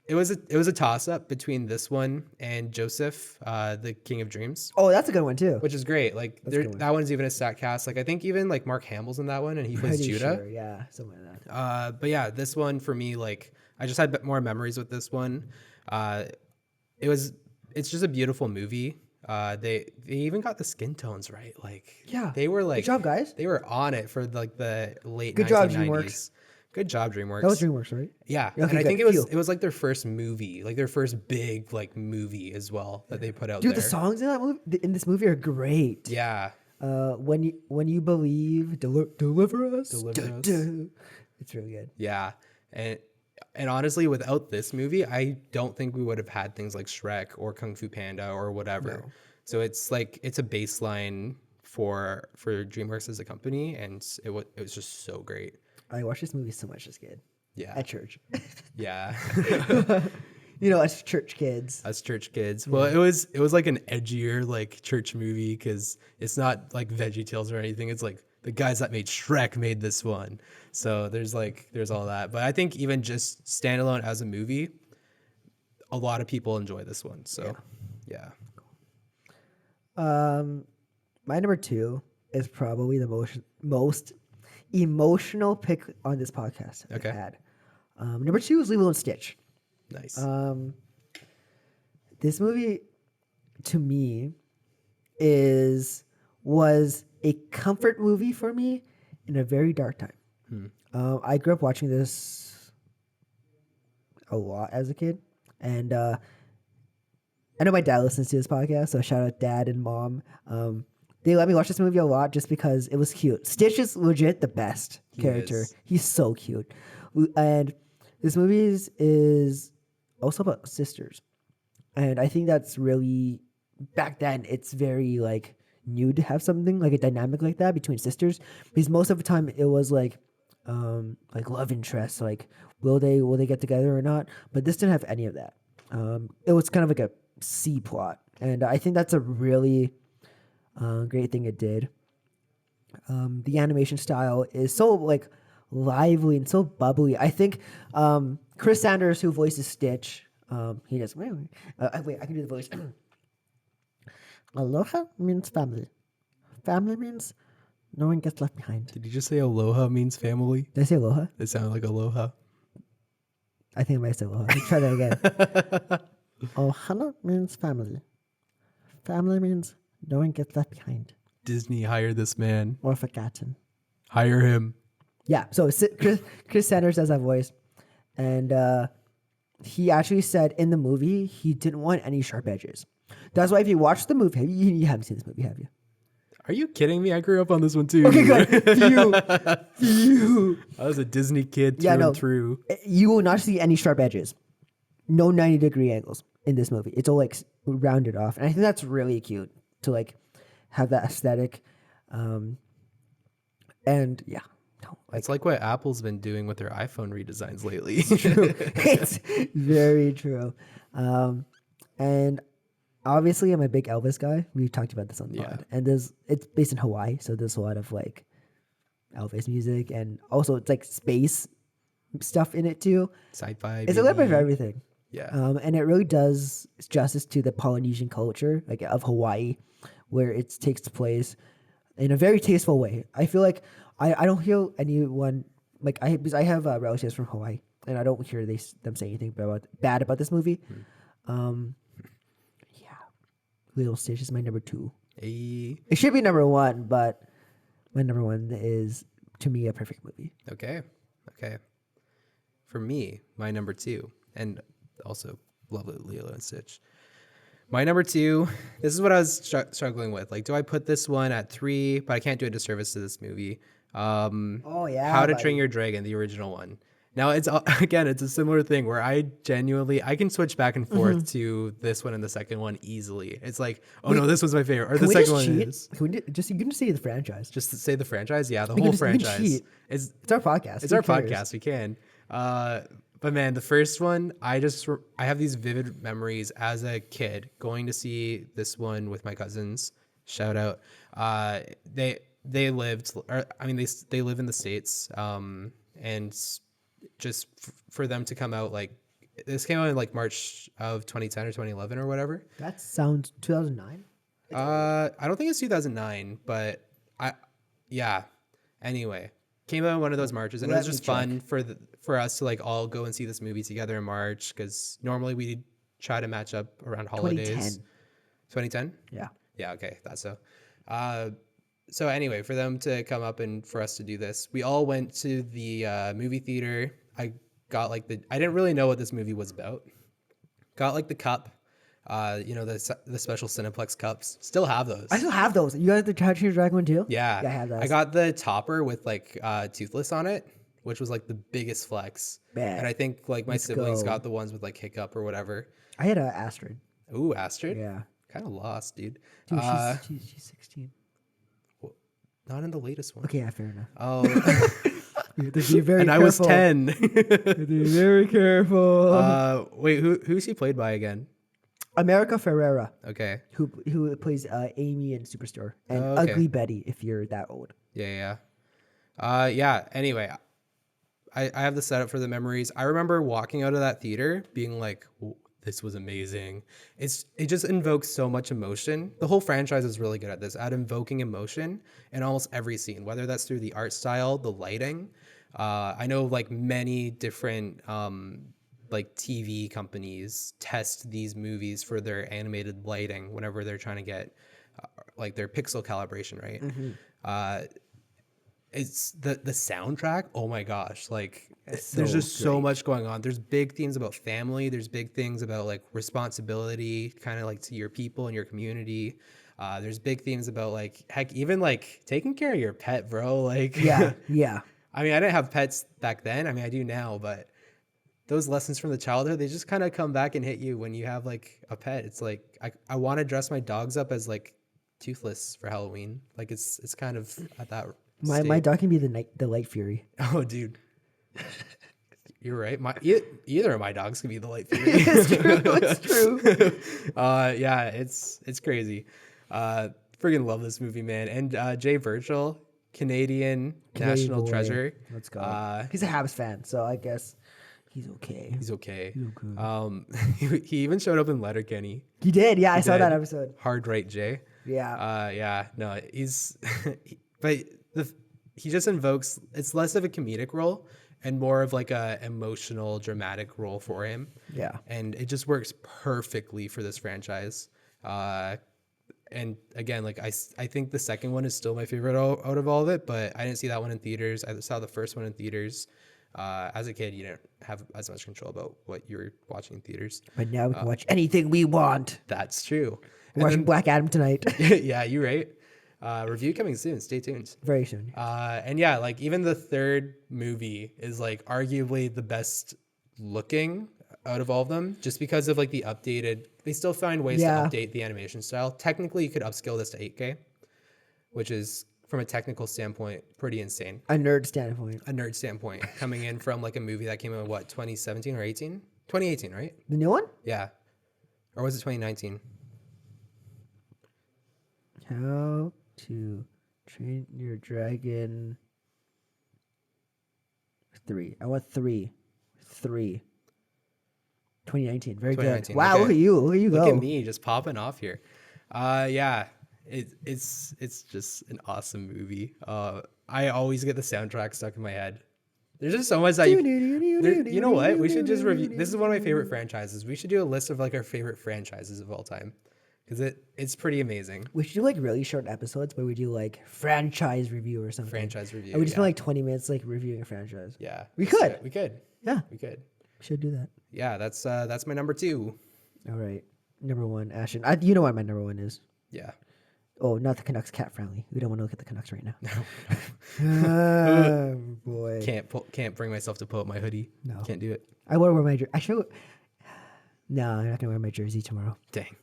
it was a toss up between this one and Joseph, the King of Dreams. Oh, that's a good one too. Which is great. Like that one's even a stat cast. Like I think even like Mark Hamill's in that one, and he plays Judah. Sure, yeah, something like that. But yeah, this one for me, like I just had more memories with this one. It's just a beautiful movie. They even got the skin tones right. Like yeah, they were like, good job, guys. They were on it for like the late good 1990s. job, DreamWorks. Good job, DreamWorks. That was DreamWorks, right? Yeah, okay, and I good. think it was like their first movie, like their first big like movie as well that they put out. Dude, there. the songs in this movie are great. Yeah. When you believe, deliver us. It's really good. Yeah, and honestly, without this movie, I don't think we would have had things like Shrek or Kung Fu Panda or whatever. No. So it's like it's a baseline for DreamWorks as a company, and it was just so great. I watched this movie so much as a kid. Yeah. At church. Yeah. Us church kids. Well, it was like an edgier like church movie, because it's not like VeggieTales or anything. It's like the guys that made Shrek made this one. So there's all that. But I think even just standalone as a movie, a lot of people enjoy this one. So yeah. My number 2 is probably the most emotional pick on this podcast I've had. Number 2 is Lilo and Stitch. Nice. This movie to me was a comfort movie for me in a very dark time. I grew up watching this a lot as a kid, and I know my dad listens to this podcast, so shout out Dad and Mom. They let me watch this movie a lot just because it was cute. Stitch is legit the best character. He's so cute. And this movie is also about sisters. And I think that's really, back then, it's very like new to have something like a dynamic like that between sisters. Because most of the time it was like love interest, like will they get together or not? But this didn't have any of that. It was kind of like a C plot. And I think that's a really great thing it did. The animation style is so like lively and so bubbly. I think Chris Sanders, who voices Stitch, he does. Wait, I can do the voice. Aloha means family. family means no one gets left behind. Did you just say aloha means family? Did I say aloha? It sounded like aloha. I think I might say aloha. Let's try that again. Ohana means family. Family means no one gets left behind Disney, hire this man. or forgotten. Hire him. Yeah, so Chris Sanders does that voice. And he actually said in the movie he didn't want any sharp edges. That's why if you watch the movie, you haven't seen this movie, have you? Are you kidding me? I grew up on this one too. Okay, good. You. I was a Disney kid through and through. You will not see any sharp edges. No 90-degree angles in this movie. It's all like rounded off. And I think that's really cute to like have that aesthetic. And yeah. No, It's like what Apple's been doing with their iPhone redesigns lately. it's very true. And obviously I'm a big Elvis guy. We talked about this on the pod. And it's based in Hawaii, so there's a lot of like Elvis music, and also it's like space stuff in it too. Sci-fi. It's a little bit of everything. Yeah. And it really does justice to the Polynesian culture, like of Hawaii, where it takes place in a very tasteful way. I feel like I don't hear anyone like because I have relatives from Hawaii, and I don't hear them say anything bad about this movie. Yeah, Lilo Stitch is my number 2. Hey. It should be number 1, but my number 1 is to me a perfect movie. Okay. For me, my number 2, and also lovely Lilo and Stitch. My number 2, this is what I was struggling with. Like, do I put this one at 3? But I can't do a disservice to this movie. How to Train Your Dragon, the original one. Now it's a similar thing where I can switch back and forth to this one and the second one easily. It's like, no, this was my favorite, or the second one is. You can just say the franchise. Just to say the franchise, yeah, the whole franchise. It's our podcast. It's our podcast. We can. But man, the first one, I have these vivid memories as a kid going to see this one with my cousins. Shout out. They lived, they live in the States. And just for them to come out, like, this came out in like March of 2010 or 2011 or whatever. That sounds 2009. I don't think it's 2009, but anyway, came out in one of those marches, and it was just fun for us to like all go and see this movie together in March, because normally we try to match up around holidays. 2010. Yeah, okay, that's so. So anyway, for them to come up and for us to do this, we all went to the movie theater. I got like I didn't really know what this movie was about. Got like the cup, the special Cineplex cups. Still have those. I still have those. You got the How to Train Your Dragon one too? Yeah, I have those. I got the topper with like Toothless on it, which was like the biggest flex. Man. And I think like my siblings got the ones with like Hiccup or whatever. I had Astrid. Ooh, Astrid? Yeah. Kind of lost, dude. Dude, she's 16. Not in the latest one. Okay, yeah, fair enough. Oh. You have to be very and careful. I was 10. You have to be very careful. Wait, who's she played by again? America Ferrera. Okay. Who plays Amy in Superstore. And Ugly Betty, if you're that old. Yeah. Anyway, I have the setup for the memories. I remember walking out of that theater being like, this was amazing. It just invokes so much emotion. The whole franchise is really good at this, at invoking emotion in almost every scene, whether that's through the art style, the lighting. I know like many different like TV companies test these movies for their animated lighting whenever they're trying to get like their pixel calibration right. Mm-hmm. It's the soundtrack. Oh my gosh. Like there's just so much going on. There's big themes about family. There's big things about like responsibility, kind of like to your people and your community. There's big themes about like, heck, even like taking care of your pet, bro. Like, yeah. I mean, I didn't have pets back then. I mean, I do now, but those lessons from the childhood, they just kind of come back and hit you when you have like a pet. It's like, I want to dress my dogs up as like Toothless for Halloween. Like it's kind of at that My dog can be the Light Fury. Oh, dude, you're right. Either of my dogs can be the Light Fury. It's true. Yeah, it's crazy. Friggin' love this movie, man. And Jay Virgil, Canadian national boy. treasure. Let's go. He's a Habs fan, so I guess he's okay. He's okay. He even showed up in Letterkenny. He did. Yeah, I saw that episode. Hard right, Jay. Yeah. Yeah, no, he's, but he just invokes, it's less of a comedic role and more of like a emotional, dramatic role for him. Yeah. And it just works perfectly for this franchise. And again, like I think the second one is still my favorite out of all of it, but I didn't see that one in theaters. I saw the first one in theaters. As a kid, you didn't have as much control about what you were watching in theaters. But now we can watch anything we want. That's true. We're watching Black Adam tonight. Yeah, you're right. Review coming soon. Stay tuned. Very soon. And yeah, like even the third movie is like arguably the best looking out of all of them, just because of like the updated. They still find ways to update the animation style. Technically, you could upscale this to 8K, which is from a technical standpoint pretty insane. A nerd standpoint. Coming in from like a movie that came out what 2017 or 18? 2018, right? The new one? Yeah. Or was it 2019? How to Train Your Dragon 3. I want 3. 2019. Very good. Wow, okay. look at you. Look at you go. Look at me just popping off here. Yeah. It's just an awesome movie. I always get the soundtrack stuck in my head. There's just so much that you know what? We should just review. This is one of my favorite franchises. We should do a list of like our favorite franchises of all time. Because it's pretty amazing. We should do like really short episodes where we do like franchise review or something. Franchise review. And we just spend like 20 minutes like reviewing a franchise. Yeah. We could. We could. Yeah. We could. We should do that. Yeah, that's my number 2. All right. Number 1, Ashton. You know what my number 1 is. Yeah. Oh, not the Canucks cat friendly. We don't want to look at the Canucks right now. Oh, boy. Can't bring myself to pull up my hoodie. No. Can't do it. I want to wear my jersey. Actually, no, I'm not going to wear my jersey tomorrow. Dang.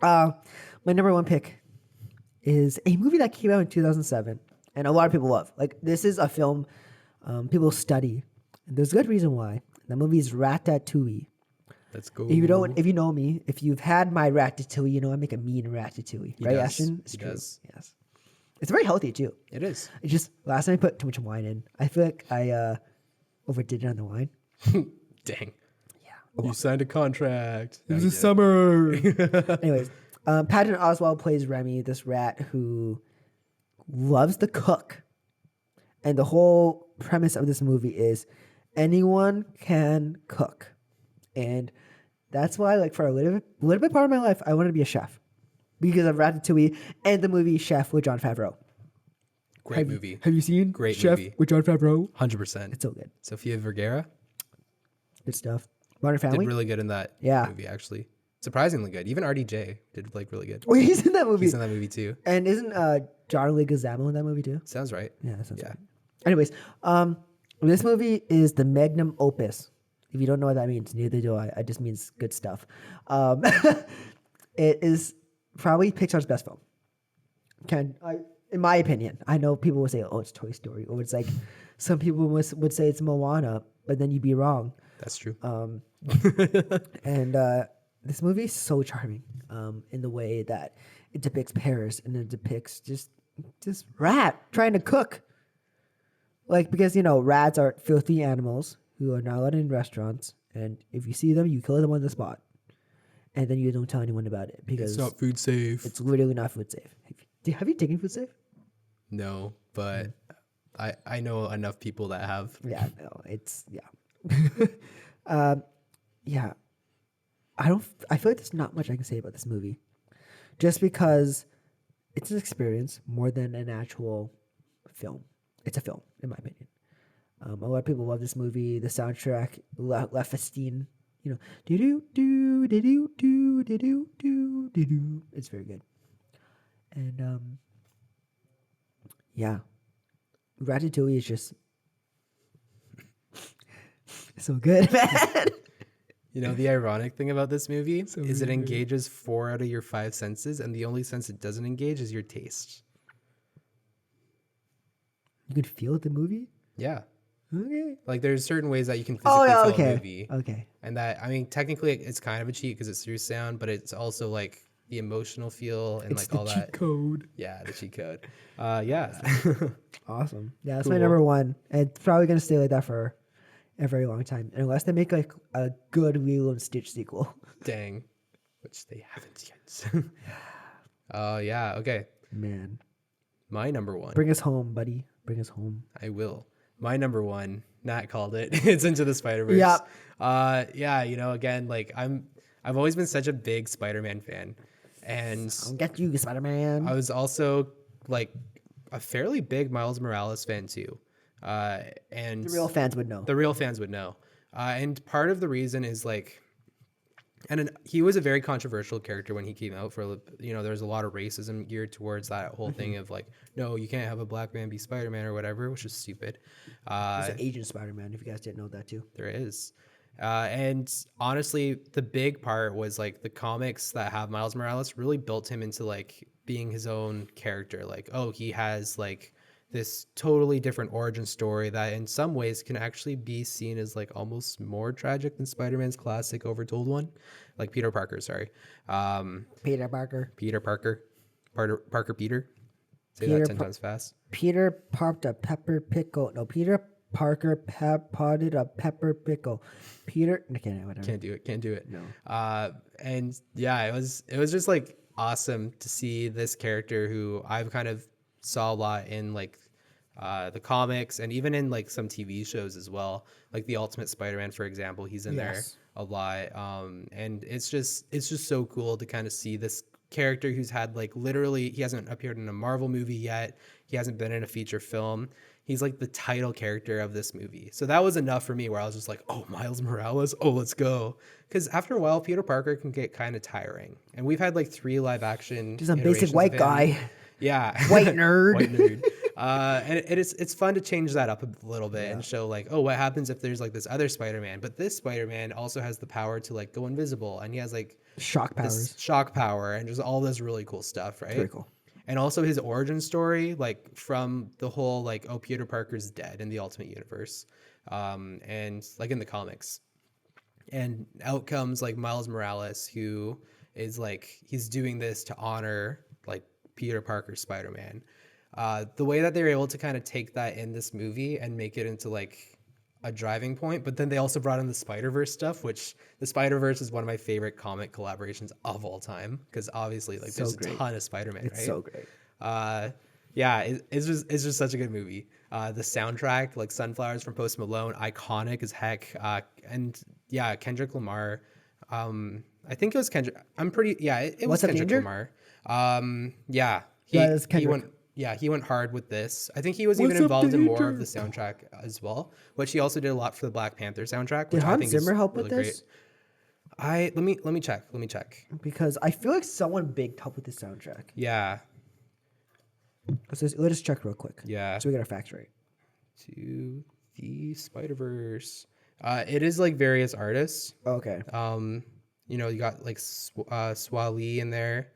My number 1 pick is a movie that came out in 2007 and a lot of people love. Like, this is a film people study. And there's a good reason why. The movie is Ratatouille. Let's go. If you know me, if you've had my Ratatouille, you know I make a mean Ratatouille. Right, Ashton? It's true. Does. Yes. It's very healthy, too. It is. It's just, last time I put too much wine in. I feel like I overdid it on the wine. Dang. Yeah. You signed a contract. It was a summer. Anyways, Patton Oswalt plays Remy, this rat who loves to cook. And the whole premise of this movie is anyone can cook. And that's why, like, for a little bit part of my life, I wanted to be a chef. Because of Ratatouille and the movie Chef with Jon Favreau. Great movie. Have you seen Great Chef movie. with Jon Favreau? 100%. It's so good. Sofia Vergara Good stuff. Modern Family? did really good in that movie, actually. Surprisingly good. Even RDJ did like really good. Oh, he's in that movie. He's in that movie too. And isn't John Leguizamo in that movie too? Sounds right. Yeah, that sounds right. Anyways, this movie is the magnum opus. If you don't know what that means, neither do I. It just means good stuff. It is probably Pixar's best film. In my opinion, I know people will say, "Oh, it's Toy Story," or it's like some people would say it's Moana, but then you'd be wrong. That's true. And this movie is so charming in the way that it depicts Paris and it depicts just this rat trying to cook. Like, because, rats are filthy animals who are not allowed in restaurants. And if you see them, you kill them on the spot. And then you don't tell anyone about it because it's not food safe. It's literally not food safe. Have you taken food safe? No, but I know enough people that have. Yeah, no, yeah. I feel like there's not much I can say about this movie. Just because it's an experience more than an actual film. It's a film, in my opinion. A lot of people love this movie. The soundtrack, La Festine, do do do do do do do do do do. It's very good. And yeah, Ratatouille is just so good, man. The ironic thing about this movie is it engages 4 out of your 5 senses, and the only sense it doesn't engage is your taste. You could feel the movie? Yeah. Okay. Like, there's certain ways that you can physically feel a movie. Okay. And that, technically it's kind of a cheat because it's through sound, but it's also like the emotional feel and it's like all that. Cheat code. Yeah, the cheat code. Yeah. Awesome. Yeah, that's Cool. my number 1. And it's probably going to stay like that for a very long time. Unless they make like a good Lilo and Stitch sequel. Dang. Which they haven't yet. Yeah. Okay. Man, My number one. bring us home, buddy. Bring us home. I will. My number one. Nat called it. It's Into the Spider-Verse. Yeah. Yeah. Again, like I've always been such a big Spider-Man fan, and I'll get you, Spider-Man. I was also like a fairly big Miles Morales fan too. And The real fans would know. the real fans would know. And part of the reason is like, he was a very controversial character when he came out. There's a lot of racism geared towards that whole thing of like, no, you can't have a black man be Spider-Man or whatever, which is stupid. There's an Asian Spider-Man, if you guys didn't know that too. There is. And honestly, the big part was like the comics that have Miles Morales really built him into like being his own character. Like, oh, he has like this totally different origin story that in some ways can actually be seen as like almost more tragic than Spider-Man's classic overtold one. Like Peter Parker, sorry. Peter Parker. Peter Parker. Parker Peter. Say Peter that 10 times fast. Peter popped a pepper pickle. No, Peter Parker potted a pepper pickle. Peter, okay, whatever. Can't do it. No. And yeah, it was just like awesome to see this character who I've kind of saw a lot in like the comics and even in like some TV shows as well, like the Ultimate Spider-Man, for example. He's in there a lot, and it's just so cool to kind of see this character who's had like literally, he hasn't appeared in a Marvel movie yet, he hasn't been in a feature film, he's like the title character of this movie. So that was enough for me where I was just like, oh, Miles Morales, oh, let's go. Because after a while, Peter Parker can get kind of tiring, and we've had like 3 live action, just a basic white guy. Yeah. White nerd. White nerd. And it's fun to change that up a little bit and show like, oh, what happens if there's like this other Spider-Man? But this Spider-Man also has the power to like go invisible, and he has like Shock powers. Shock power and just all this really cool stuff, right? Very cool. And also his origin story, like from the whole like, oh, Peter Parker's dead in the Ultimate Universe, and like in the comics. And out comes like Miles Morales, who is like, he's doing this to honor like Peter Parker Spider-Man. The way that they were able to kind of take that in this movie and make it into like a driving point, but then they also brought in the Spider-Verse stuff, which the Spider-Verse is one of my favorite comic collaborations of all time, because obviously like there's a ton of Spider-Man, It's right? so great. Yeah, it's just such a good movie. The soundtrack, like Sunflowers from Post Malone, iconic as heck. And yeah, Kendrick Lamar. I think it was Kendrick. It was Kendrick Lamar. Yeah, he went hard with this. I think he was even involved in more of the soundtrack as well, which he also did a lot for the Black Panther soundtrack. Did Hans Zimmer help with this? Let me check. Because I feel like someone big helped with the soundtrack. Yeah. Let us check real quick. Yeah. So we get our facts right. To the Spider-Verse. It is like various artists. Okay. You got like Swali in there,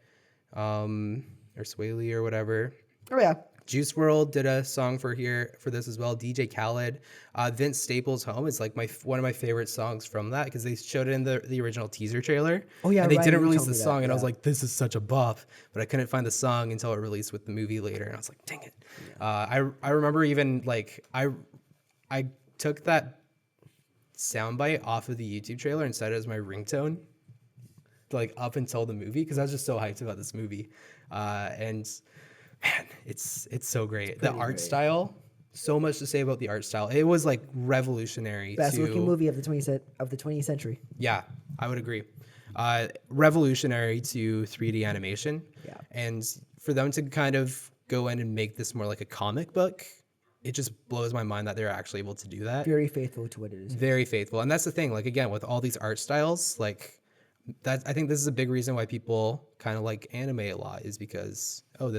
or Swaley or whatever. Oh yeah. Juice WRLD did a song for this as well. DJ Khaled, Vince Staples' "Home" is like one of my favorite songs from that, because they showed it in the original teaser trailer. Oh yeah, and they right, didn't you release told the me that, song, and I was yeah. like, this is such a bop, but I couldn't find the song until it released with the movie later, and I was like, dang it. Yeah. I remember even like I took that soundbite off of the YouTube trailer and set it as my ringtone, like up until the movie, because I was just so hyped about this movie, and man, it's so great. The art style, so much to say about the art style. It was like revolutionary. Best looking movie of the 20th century. Yeah, I would agree. Revolutionary to 3D animation. Yeah. And for them to kind of go in and make this more like a comic book, it just blows my mind that they're actually able to do that. Very faithful to what it is. Very faithful. And that's the thing, like again, with all these art styles, like I think this is a big reason why people kind of like anime a lot, is because, oh,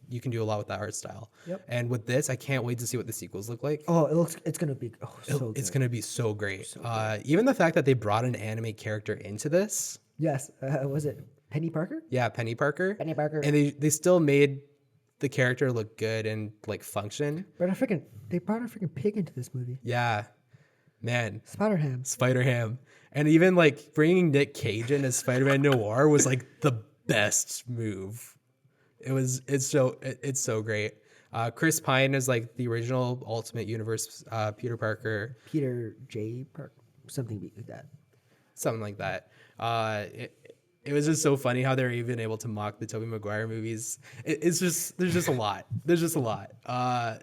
you can do a lot with that art style. Yep. And with this, I can't wait to see what the sequels look like. Oh, it's gonna be so good. It's gonna be so great. Even the fact that they brought an anime character into this. Yes. Was it Penny Parker? Yeah, Penny Parker. Penny Parker. And they still made the character look good and like function. But they brought a freaking pig into this movie. Yeah, man. Spider-Ham. And even like bringing Nick Cage in as Spider-Man Noir was like the best move. It's so great. Chris Pine is like the original Ultimate Universe Peter Parker. Peter J. Parker, something like that. Something like that. it was just so funny how they're even able to mock the Tobey Maguire movies. It's just there's just a lot. There's just a lot. I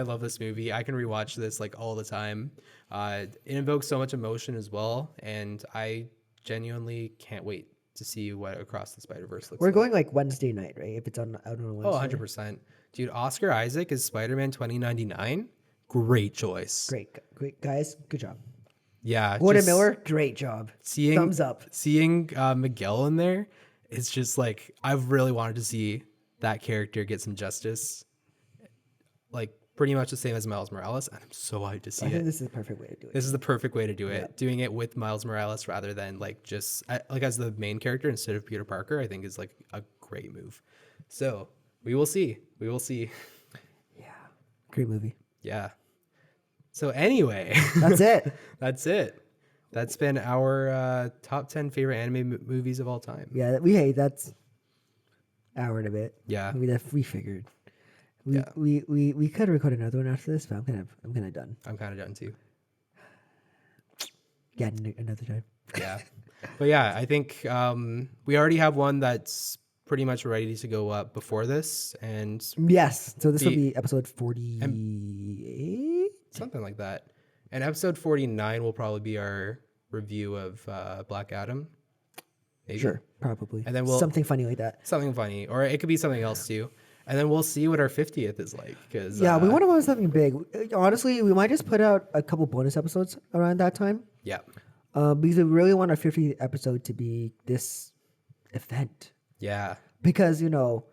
love this movie. I can rewatch this like all the time. It invokes so much emotion as well, and I genuinely can't wait to see what Across the Spider-Verse looks We're like. going like Wednesday night, right? If it's out on a Wednesday. Oh, 100%. Dude, Oscar Isaac is Spider-Man 2099. Great choice. Great, guys. Good job. Yeah. Gordon just Miller, great job. Thumbs up. Seeing Miguel in there, it's just like, I've really wanted to see that character get some justice. Like, pretty much the same as Miles Morales, and I'm so hyped to see I it. think this is the perfect way to do it. This is the perfect way to do it. Yeah. Doing it with Miles Morales rather than like just like as the main character instead of Peter Parker, I think is like a great move. So we will see. We will see. Yeah. Great movie. Yeah. So anyway, That's it. that's it. That's been our top 10 favorite anime movies of all time. Yeah, that's hour and a bit. Yeah. We figured. We could record another one after this, but I'm kind of done. I'm kind of done too. Yeah, another time. Yeah. But yeah, I think we already have one that's pretty much ready to go up before this, and Yes. So this will be episode 48. something like that. And episode 49 will probably be our review of Black Adam. Maybe. Sure, probably. And then we'll something funny like that. something funny, or it could be something else too. And then we'll see what our 50th is like. Because Yeah, we want to do something big. Honestly, we might just put out a couple bonus episodes around that time. Yeah. Because we really want our 50th episode to be this event. Yeah. Because, I don't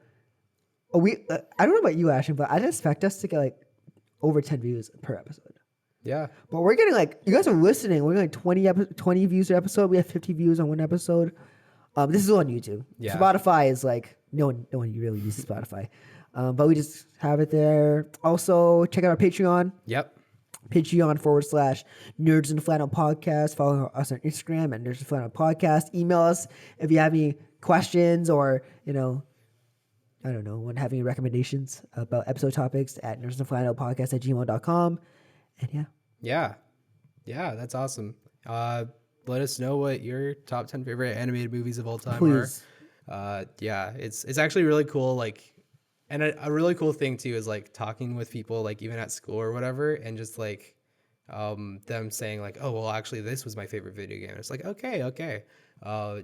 know about you, Ashton, but I'd expect us to get like over 10 views per episode. Yeah. But we're getting like, you guys are listening. We're getting 20 views an episode. We have 50 views on one episode. This is on YouTube. Yeah. Spotify is like, no one really uses Spotify. But we just have it there. Also, check out our Patreon. Yep. Patreon.com/Nerds and Flannel Podcast. Follow us on Instagram at Nerds and Flannel Podcast. Email us if you have any questions or, I don't know, want to have any recommendations about episode topics at nerdsandflannelpodcast@gmail.com. And Yeah. Yeah. That's awesome. Let us know what your top 10 favorite animated movies of all time please. are. Yeah. It's actually really cool. Like, and a really cool thing too is like talking with people, like even at school or whatever, and just like them saying like, oh, well, actually this was my favorite video game. It's like, okay.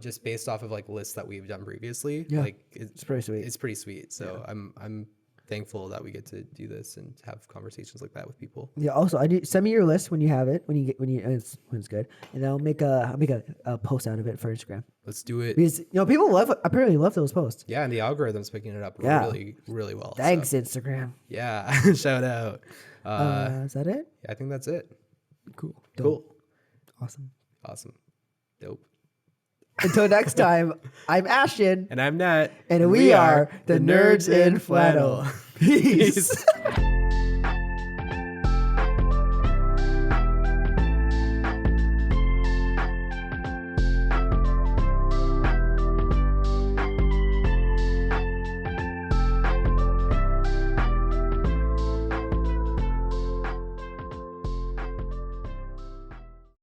Just based off of like lists that we've done previously. Yeah. Like it's pretty sweet. It's pretty sweet. So yeah. I'm thankful that we get to do this and have conversations like that with people. Yeah. Also, send me your list when you have it, when it's good, and I'll make a post out of it for Instagram. Let's do it. Because people apparently love those posts. Yeah, and the algorithm's picking it up Yeah. really, really well. Thanks, so. Instagram. Yeah, shout out. Is that it? Yeah, I think that's it. Cool. Cool. Awesome. Dope. Until next time, I'm Ashton. And I'm Nat. And we are the Nerds in Flannel. Peace.